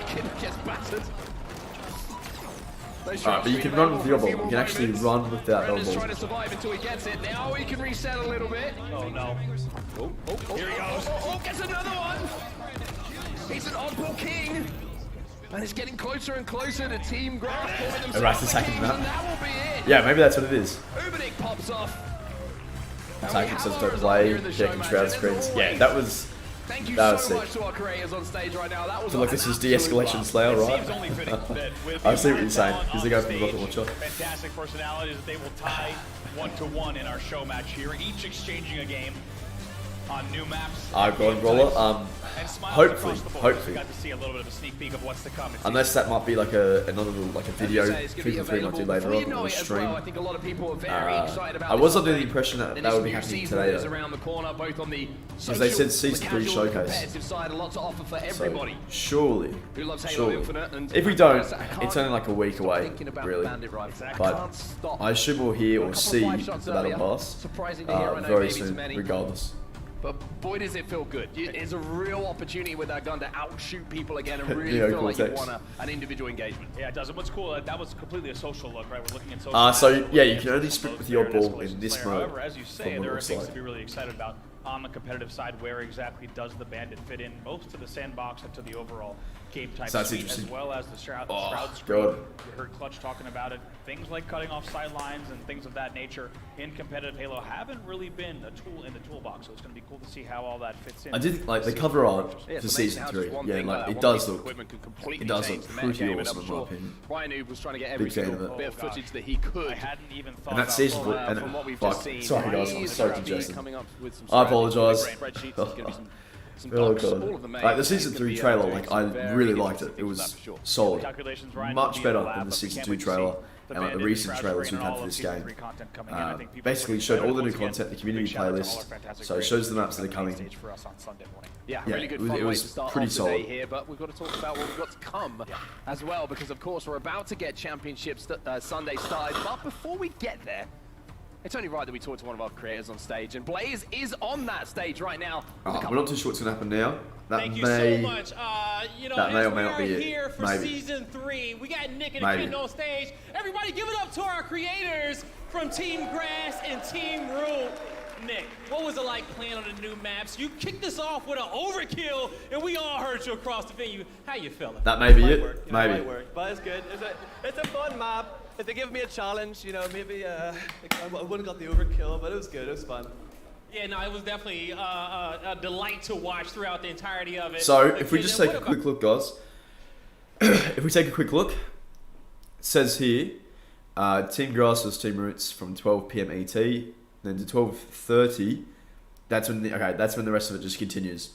Kid gets battered. Alright, but you can run with your ball. You can actually run without elbow. Trying to survive until he gets it. Now he can reset a little bit. Oh no. Here he goes. Gets another one. He's an oddball king. And it's getting closer and closer to Team Grass calling themselves the kings, and that will be it. Yeah, maybe that's what it is. Ubernick pops off. Attacking says don't play, checking shroud screens. Yeah, that was... Thank you that was so sick. much to our creators on stage right now. That was I feel like this is de-escalation Slayer, right? I see what you're saying, because they go from the rocket launcher. Fantastic personalities that they will tie 1-to-1 in our show match here, each exchanging a game on new maps. Golden Roller, hopefully, Got to see a little bit of a sneak peek of what's to come. Unless that might be like another like a video people might do later on or a stream. I think a lot of people are very excited about I was under the impression that that would be happening today though. Around the corner, both on the because they said season 3 showcase. Side, a lot to offer for everybody. So surely, who loves Halo Infinite, and if we don't, it's only like a week away, really. But I assume we'll hear or see the Battle Pass very soon, regardless. But boy, does it feel good. It's a real opportunity with that gun to outshoot people again and really feel like you want an individual engagement. Yeah, it does. And what's cool, that was completely a social look, right? We're looking at social. So yeah, you can only split with your ball in this mode. However, as you say, there are things to be really excited about on the competitive side. Where exactly does the Bandit fit in, both to the sandbox and to the overall game type suite, as well as the shroud screen. You heard Clutch talking about it. Things like cutting off sidelines and things of that nature in competitive Halo haven't really been a tool in the toolbox, so it's going to be cool to see how all that fits in. I did like the cover art for season 3. Yeah, like it does look pretty awesome in my opinion. Ryan Noob was trying to get every single bit of footage that he could. I hadn't even thought and that season, from what we've just seen. Sorry guys, I'm so congested. I apologise. Oh god. Like the season 3 trailer, like I really liked it. It was solid. Much better than the season 2 trailer and like the recent trailers we've had for this game. Basically showed all the new content, the community playlist, so it shows the maps that are coming. Yeah, really good it was pretty solid here, but we've got to talk about what we've got to come as well, because of course we're about to get Championships Sunday started, but before we get there, it's only right that we talk to one of our creators on stage, and Blaze is on that stage right now. We're not too sure what's going to happen now. Thank you so much. You know, that may or may not be here for season 3. We got Nick and Kitten on stage. Everybody give it up to our creators from Team Grass and Team Root. Nick, what was it like playing on the new maps? You kicked us off with an overkill, and we all heard you across the venue. How you feeling? That may be it. Maybe. But it's good. It's a fun map. If they give me a challenge, you know, maybe I wouldn't got the overkill, but it was good. It was fun. Yeah, no, it was definitely a delight to watch throughout the entirety of it. So, if we just take a quick look, guys. If we take a quick look, it says here, Team Grass vs Team Roots from 12 PM ET, then to 12:30. That's when the rest of it just continues.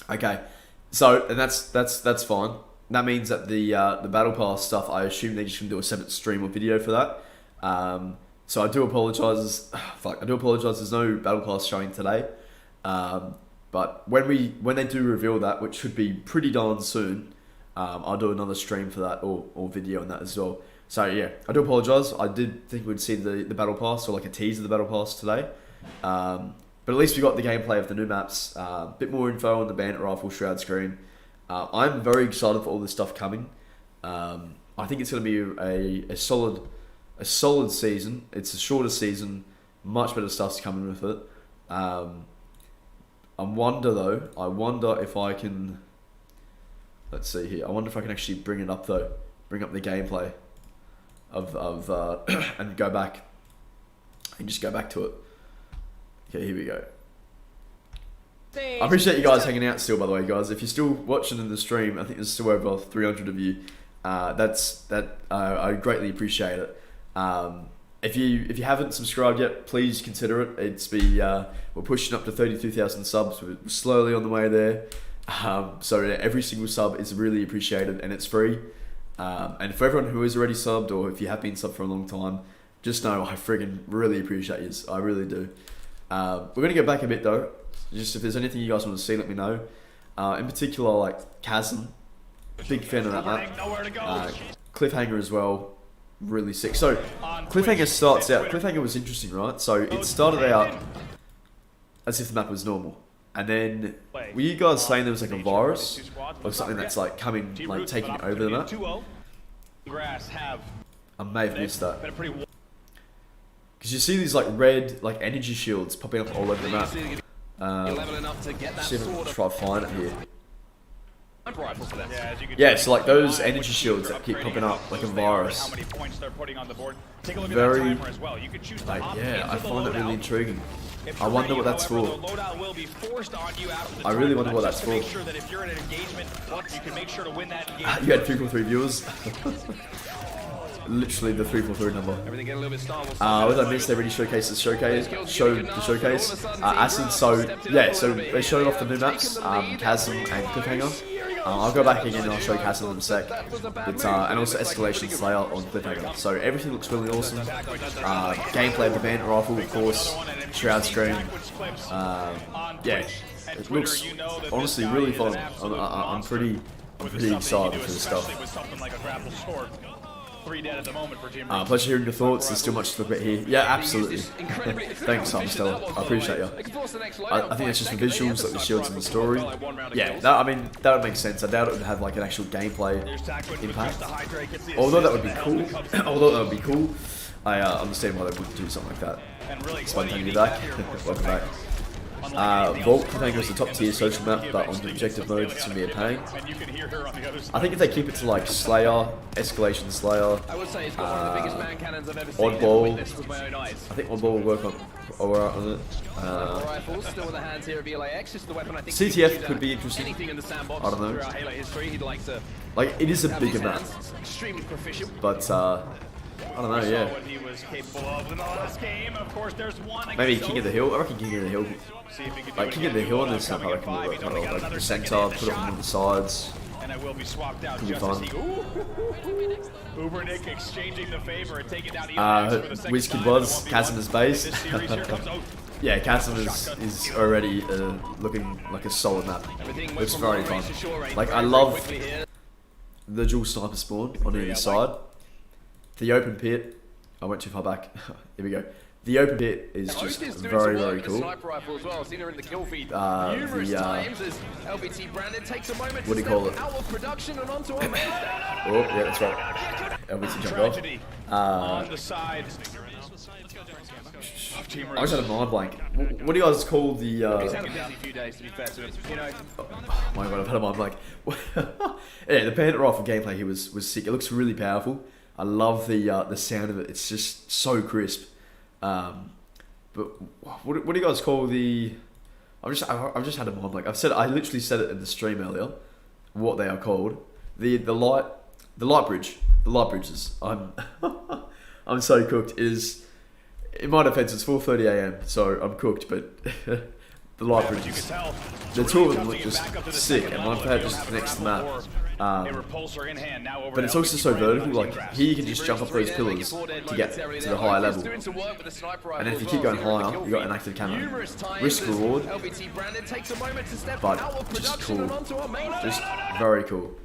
Okay, so and that's fine. That means that the Battle Pass stuff, I assume they're just gonna do a separate stream or video for that. So I do apologise. I do apologise. There's no Battle Pass showing today. But when they do reveal that, which should be pretty darn soon, I'll do another stream for that or video on that as well. So yeah, I do apologise. I did think we'd see the Battle Pass or like a tease of the Battle Pass today. But at least we got the gameplay of the new maps. A bit more info on the Bandit Rifle Shroud screen. I'm very excited for all this stuff coming. I think it's going to be a solid season. It's a shorter season. Much better stuff's coming with it. I wonder if I can... Let's see here. I wonder if I can actually bring it up though. Bring up the gameplay of and go back. And just go back to it. Okay, here we go. I appreciate you guys hanging out still, by the way, guys. If you're still watching in the stream, I think there's still over 300 of you. I greatly appreciate it. If you haven't subscribed yet, please consider it. We're pushing up to 32,000 subs. We're slowly on the way there. So every single sub is really appreciated, and it's free. And for everyone who is already subbed, or if you have been subbed for a long time, just know I friggin' really appreciate you. I really do. We're gonna get back a bit though. Just if there's anything you guys want to see, let me know. In particular, like Chasm, big fan of that map. Cliffhanger as well, really sick. So Cliffhanger starts out. Cliffhanger was interesting, right? So it started out as if the map was normal. And then, were you guys saying there was like a virus or something that's like coming, like taking over the map? I may have missed that. Because you see these like red, like energy shields popping up all over the map. See if I can try to find it here. Yeah, so like those energy shields that keep popping up like a virus. Very, like, yeah, I find it really intriguing. I wonder what that's for. I really wonder what that's for. You had 343 viewers. Literally the 343 number. What did I miss? They already showcased the showcase. Acid. So yeah, so they showed off the new maps, Chasm and Cliffhanger. I'll go back again and I'll show Chasm in a sec. But, and also Escalation Slayer on Cliffhanger. So everything looks really awesome. Gameplay of the Bandit Rifle, of course. Shroud Screen. Yeah, it looks honestly really fun. I'm pretty excited for this stuff. Pleasure hearing your thoughts. There's still much to look at here. Yeah, absolutely. Thanks, Stella. I appreciate you. I think it's just the visuals, like the shields and the story. Yeah, I mean, that would make sense. I doubt it would have like an actual gameplay impact. Although that would be cool. I understand why they wouldn't do something like that. It's fun to be back. Welcome back. Vault, I think, was the top tier social map, but on the objective mode, it's going to be a pain. I think if they keep it to like Slayer, Escalation Slayer, Oddball, I think Oddball will work on it. CTF could be interesting. I don't know. Like, it is a bigger map, but I don't know, yeah. Maybe King of the Hill. I reckon King of the Hill. Like King of the Hill on this map, I reckon will work quite well. Like the center, put it on the sides. Could be fun. WizKid Buzz, Chasm is base. Yeah, Chasm is already looking like a solid map. Looks very fun. Like, I love the dual sniper spawn on either side. The open pit, I went too far back. Here we go. The open pit is just very, very cool. What do you call it? Oh, yeah, that's right. LBT jumped off. I just had a mind blank. What do you guys call the? Oh my god, I've had a mind blank. Yeah, the Bandit Rifle gameplay here was sick. It looks really powerful. I love the sound of it. It's just so crisp. But what do you guys call the? I've just had a mind blank. I literally said it in the stream earlier. What they are called? The light bridges. I'm so cooked. In my defense, it's 4:30 AM, so I'm cooked. But the light bridges. The two of them look just sick, and one pad just next to the map. But it's also so vertical, like here you can just jump up those pillars to get to the higher level. And then if you keep going higher, you've got an active camo. Risk reward, but just cool. Just very cool.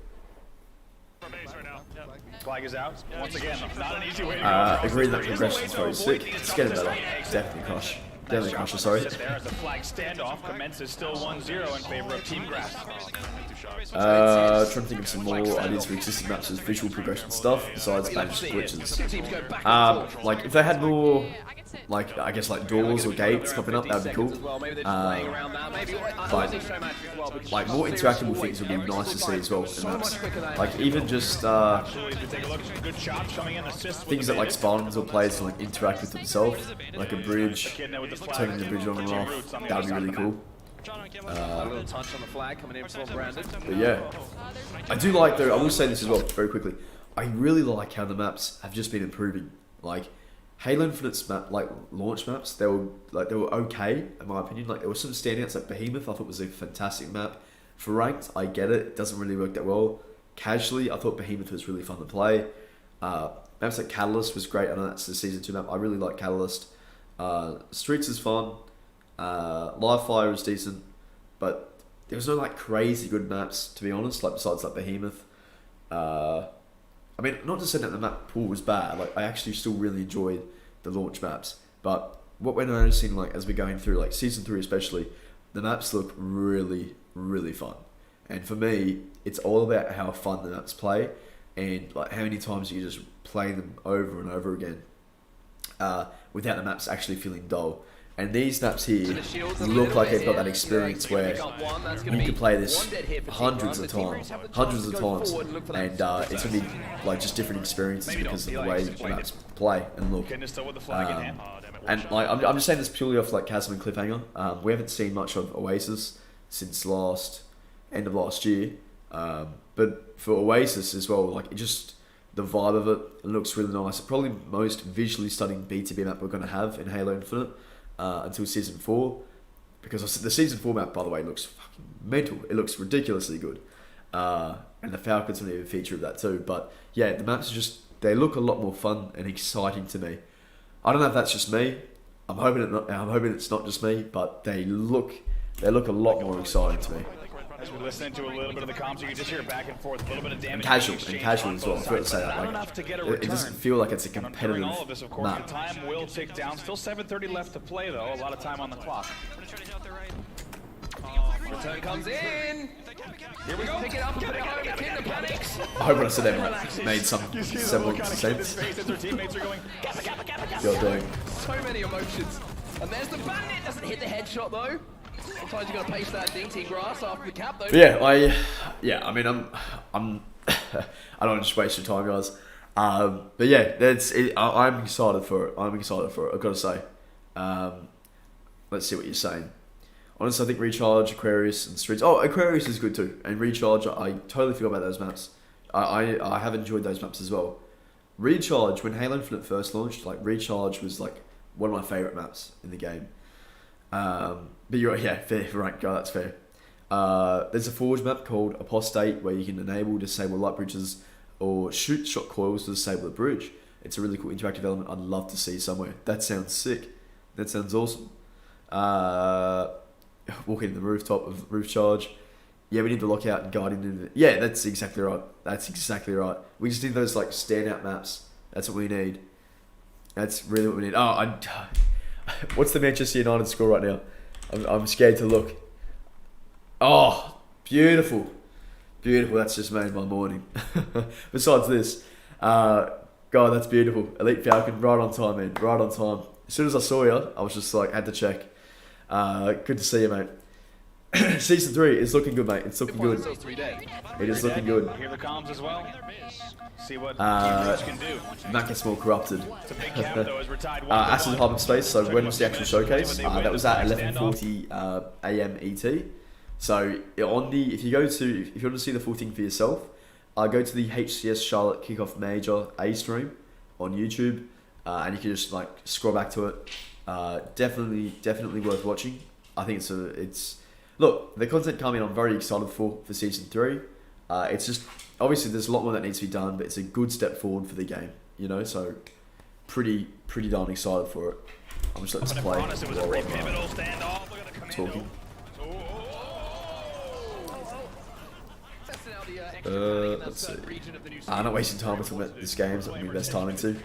Flag is out. Once again, not an easy way to agree that progression is very sick. It's getting better. Definitely Crush. Definitely Crusher, sorry. There as the flag standoff commences still 1-0 in favor of Team Grass. Trying to think of some more ideas for existing maps with visual progression stuff besides banished glitches. Like if they had more, like I guess like doors or gates popping up, that'd be cool. But like more interactable things would be nice to see as well in maps. Like even just things that like spawns or players can like interact with themselves, like a bridge, turning the bridge on and off. That'd be really cool. But yeah, I do like though. I will say this as well very quickly. I really like how the maps have just been improving. Like Halo Infinite's map, like launch maps, they were okay in my opinion. Like there were some standouts like Behemoth. I thought was a fantastic map. For ranked, I get it. It doesn't really work that well. Casually, I thought Behemoth was really fun to play. Maps like Catalyst was great. I know that's the Season 2 map. I really like Catalyst. Streets is fun. Live Fire is decent, but there was no like crazy good maps to be honest. Like besides like Behemoth. I mean, not to say that the map pool was bad. Like I actually still really enjoyed the launch maps. But what we're noticing, like as we're going through like Season 3 especially, the maps look really, really fun. And for me, it's all about how fun the maps play and like how many times you just play them over and over again without the maps actually feeling dull. And these maps here look like they've got that experience where you can play this hundreds of times, and it's going to be like just different experiences because of the way the maps play and look. And like I'm just saying this purely off like Chasm and Cliffhanger. We haven't seen much of Oasis since end of last year, but for Oasis as well, like the vibe of it looks really nice. Probably the most visually stunning B2B map we're going to have in Halo Infinite. Until Season 4, because the Season 4 map, by the way, looks fucking mental. It looks ridiculously good. And the Falcon's going to be a feature of that too. But yeah, the maps are they look a lot more fun and exciting to me. I don't know if that's just me. I'm hoping it's not just me, but they look a lot more exciting to me. As we're listening to a little bit of the comms, you can just hear back and forth, a little bit of damage. And casual as well. I forgot to say that. Like, it doesn't feel like it's a competitive all of this, of course, map. The time will tick down. Still 7:30 left to play, though. A lot of time on the clock. Return comes in. Here we go. Pick it up and put it over. Kingdom panics. I hope when I said that made some semblance of sense. You're doing So many emotions. And there's the bandit. Doesn't hit the headshot though. Sometimes you gotta pace that DT grass after the cap though. Yeah, I mean, I don't want to just waste your time, guys. But yeah, that's it. I'm excited for it. I've got to say. Let's see what you're saying. Honestly, I think Recharge, Aquarius, and Streets. Oh, Aquarius is good too, and Recharge. I totally forgot about those maps. I have enjoyed those maps as well. Recharge, when Halo Infinite first launched, like Recharge was like one of my favorite maps in the game. But you're right, yeah, fair, right, go, that's fair. There's a Forge map called Apostate where you can enable, disable light bridges, or shoot shot coils to disable the bridge. It's a really cool interactive element I'd love to see somewhere. That sounds sick. That sounds awesome. Walking the rooftop of Roof Charge. Yeah, we need the lockout and guardian. Yeah, that's exactly right. We just need those like standout maps. That's what we need. That's really what we need. What's the Manchester United score right now? I'm scared to look. Oh, beautiful. That's just made my morning. Besides this, God, that's beautiful. Elite Falcon, right on time, man. Right on time. As soon as I saw you, I was just like, had to check. Good to see you, mate. Season 3 is looking good, mate. It's looking good. It is looking good. Hear the comms as well. See what can do. Map gets more corrupted. Acid Hyperspace. So when was the actual showcase? That was at 11:40 AM ET. So if you want to see the full thing for yourself, go to the HCS Charlotte Kickoff Major A stream on YouTube, and you can just like scroll back to it. Definitely worth watching. I think it's look, the content coming I'm very excited for Season 3. It's just, obviously there's a lot more that needs to be done, but it's a good step forward for the game, you know, so pretty darn excited for it. I'm just letting this play while I'm talking. Let's see. I'm not wasting time with this game, so it'll be best time into. It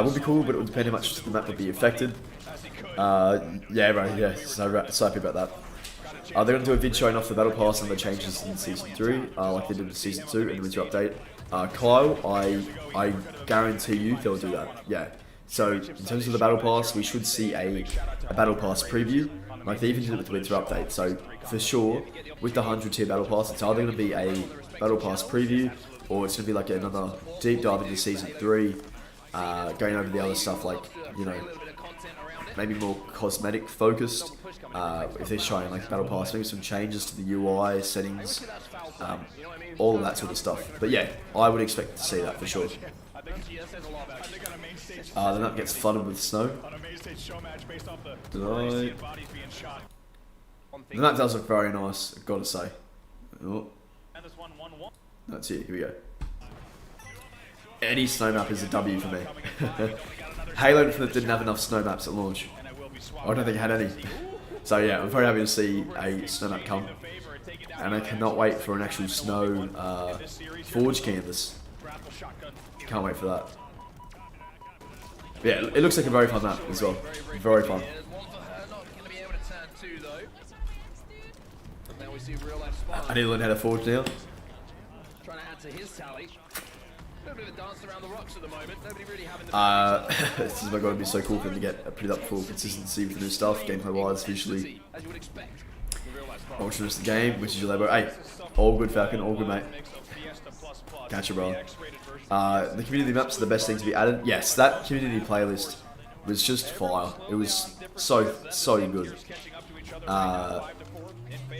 would be cool, but it would depend how much the map would be affected. Yeah, right, yeah, so happy about that. They're going to do a vid showing off the Battle Pass and the changes in Season 3, like they did in Season 2 and the winter update. Kyle, I guarantee you they'll do that, yeah. So, in terms of the Battle Pass, we should see a Battle Pass preview, like they even did it with the winter update. So, for sure, with the 100 tier Battle Pass, it's either going to be a Battle Pass preview, or it's going to be like another deep dive into Season 3, going over the other stuff like, you know, maybe more cosmetic focused, if they're showing like Battle Pass, maybe some changes to the UI, settings, all of that sort of stuff. But yeah, I would expect to see that for sure. The map gets flooded with snow. The map does look very nice, I've got to say. Oh. That's it, here we go. Any snow map is a W for me. Halo Infinite didn't have enough snow maps at launch. I don't think it had any. So yeah, I'm very happy to see a snow map come. And I cannot wait for an actual snow Forge canvas. Can't wait for that. Yeah, it looks like a very fun map as well. Very fun. 2 though. And now we see real life Spawn. I need to learn how to forge now. Trying to add to his tally. A little bit of a dance around the rocks at the moment. Nobody really having the this is going to be so cool for him to get a pretty up full consistency with the new stuff, gameplay wise, visually. As you would expect. Ultra is the game, which is your label. Hey, all good Falcon, all good mate. Gotcha, bro. The community maps are the best thing to be added. Yes, that community playlist was just fire. It was so good.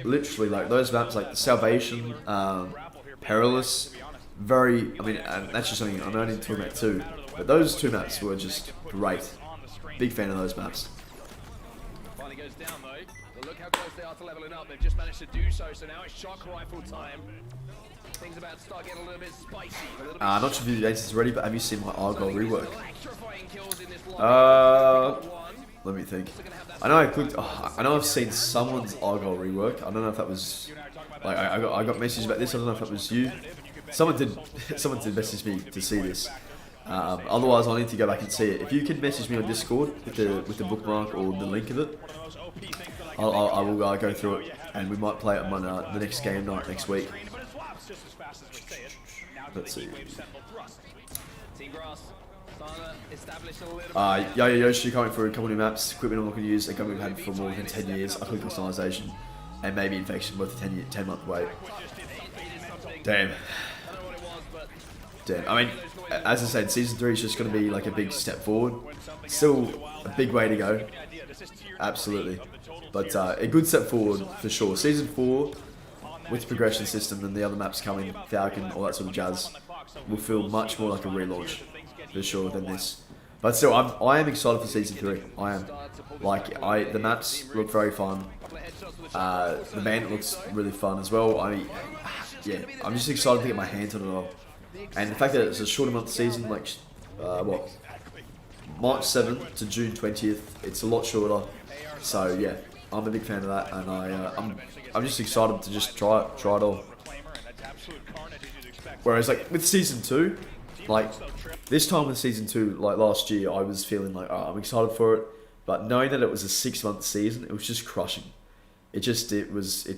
Literally, like those maps, like Salvation, Perilous, very. I mean, and that's just something I'm only talking about 2, but those 2 maps were just great. Big fan of those maps. Finally goes down though. But look how close they are to leveling up. They've just managed to do so. So now it's shock rifle time. Things about to start getting a little bit spicy. Not sure if you've answered this already, but have you seen my Argyle rework? Let me think. I know I clicked. I know I've seen someone's Argyle rework. I don't know if that was like I got messages about this. I don't know if that was you. Someone did message me to see this. Otherwise, I need to go back and see it. If you can message me on Discord with the bookmark or the link of it, I will go through it, and we might play it on the next game night next week. Let's see. Yo Yoshi coming for a couple new maps. Equipment I'm not going to use. Equipment we've had for more than 10 years. I click customization, and maybe infection worth a 10-month wait. Damn. I mean, as I said, season 3 is just going to be like a big step forward. Still a big way to go. Absolutely. But a good step forward for sure. Season 4, with the progression system and the other maps coming, Falcon, all that sort of jazz, will feel much more like a relaunch for sure than this. But still, I am excited for season 3. I am. Like, the maps look very fun. The band looks really fun as well. I'm just excited to get my hands on it all. And the fact that it's a shorter month season, like March 7th to June 20th, it's a lot shorter. So yeah, I'm a big fan of that, and I'm just excited to just try it all. Whereas like with season 2, like this time with season 2, like last year, I was feeling like I'm excited for it, but knowing that it was a 6-month season, it was just crushing. It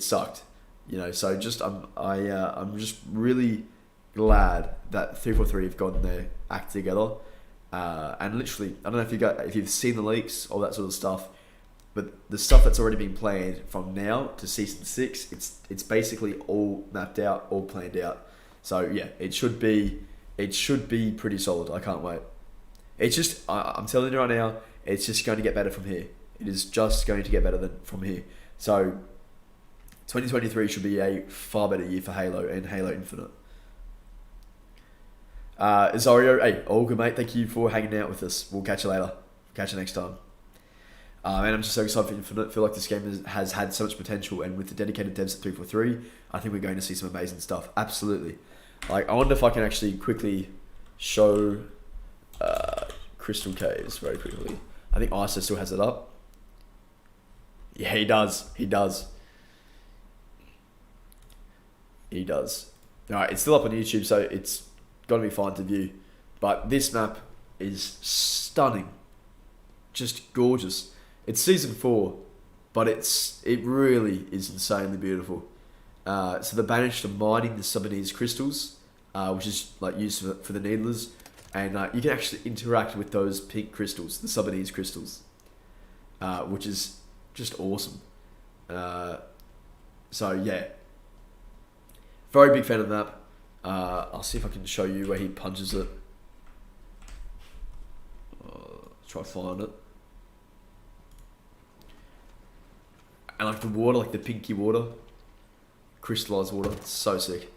sucked, you know. So just I'm just really glad that 343 have gotten their act together, and literally, I don't know if you've seen the leaks, all that sort of stuff, but the stuff that's already been planned from now to season 6, it's basically all mapped out, all planned out. So yeah, it should be pretty solid. I can't wait. It's just I'm telling you right now, it's just going to get better from here. It is just going to get better from here. So 2023 should be a far better year for Halo and Halo Infinite. Zario, hey, all good mate, thank you for hanging out with us. We'll catch you later. Catch you next time. Man, I'm just so excited for Infinite. I feel like this game has had so much potential, and with the dedicated devs at 343, I think we're going to see some amazing stuff. Absolutely. Like, I wonder if I can actually quickly show Crystal Caves very quickly. I think ISO still has it up. Yeah, he does. Alright, it's still up on YouTube, so it's got to be fine to view. But this map is stunning. Just gorgeous. It's season 4, but it really is insanely beautiful. So the Banished are mining the Sudanese crystals, which is like used for the Needlers, and you can actually interact with those pink crystals, the Sudanese crystals, which is just awesome. So yeah, very big fan of the map. I'll see if I can show you where he punches it. Try to find it. And like the water, like the pinky water, crystallized water, it's so sick.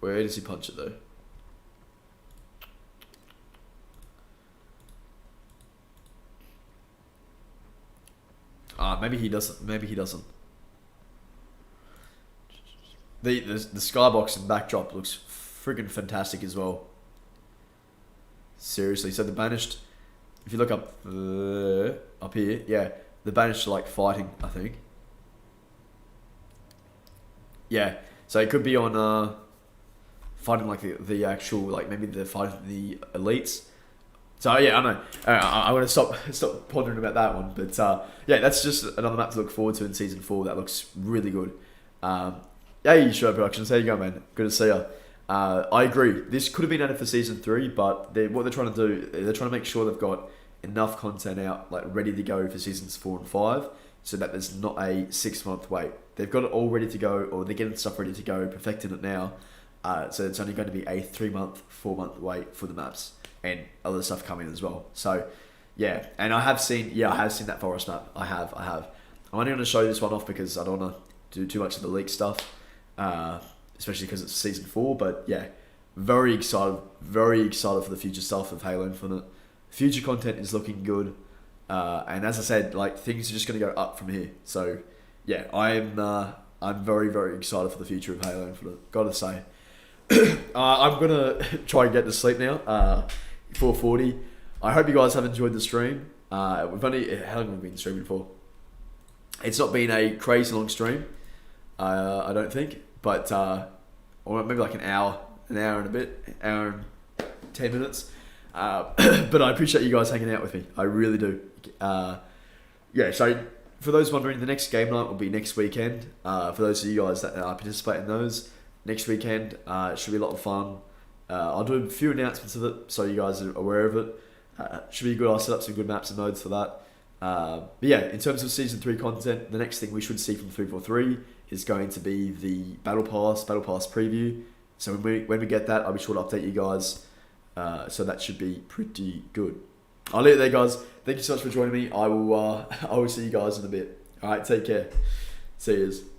Where does he punch it though? Maybe he doesn't. The skybox and backdrop looks friggin' fantastic as well. Seriously, so the Banished, if you look up here, yeah, the Banished are like fighting, I think. Yeah, so it could be on fighting like the actual, like maybe they're fighting the elites. So yeah, I know. I want to stop pondering about that one, but yeah, that's just another map to look forward to in Season 4. That looks really good. Hey, Show Productions, how you going, man? Good to see you. I agree. This could have been added for Season 3, but what they're trying to do, they're trying to make sure they've got enough content out, like ready to go for Seasons 4 and 5, so that there's not a 6-month wait. They've got it all ready to go, or they're getting stuff ready to go, perfecting it now. So it's only going to be a 3-month, 4-month wait for the maps. And other stuff coming as well. So, yeah. And I have seen that forest map. I have. I'm only going to show this one off because I don't want to do too much of the leak stuff. Especially because it's Season 4. But, yeah. Very excited for the future stuff of Halo Infinite. Future content is looking good. And as I said, like, things are just going to go up from here. So, yeah. I'm very, very excited for the future of Halo Infinite. Gotta say. I'm going to try and get to sleep now. 4:40. I hope you guys have enjoyed the stream. We've only, how long have we been streaming for? It's not been a crazy long stream, I don't think, but or maybe like an hour and a bit, hour and 10 minutes. But I appreciate you guys hanging out with me. I really do. Yeah. So for those wondering, the next game night will be next weekend. For those of you guys that participate in those, next weekend it should be a lot of fun. I'll do a few announcements of it so you guys are aware of it. Should be good. I'll set up some good maps and modes for that. But yeah, in terms of Season 3 content, the next thing we should see from 343 is going to be the Battle Pass preview. So when we get that, I'll be sure to update you guys. So that should be pretty good. I'll leave it there, guys. Thank you so much for joining me. I will see you guys in a bit. All right, take care. See yous.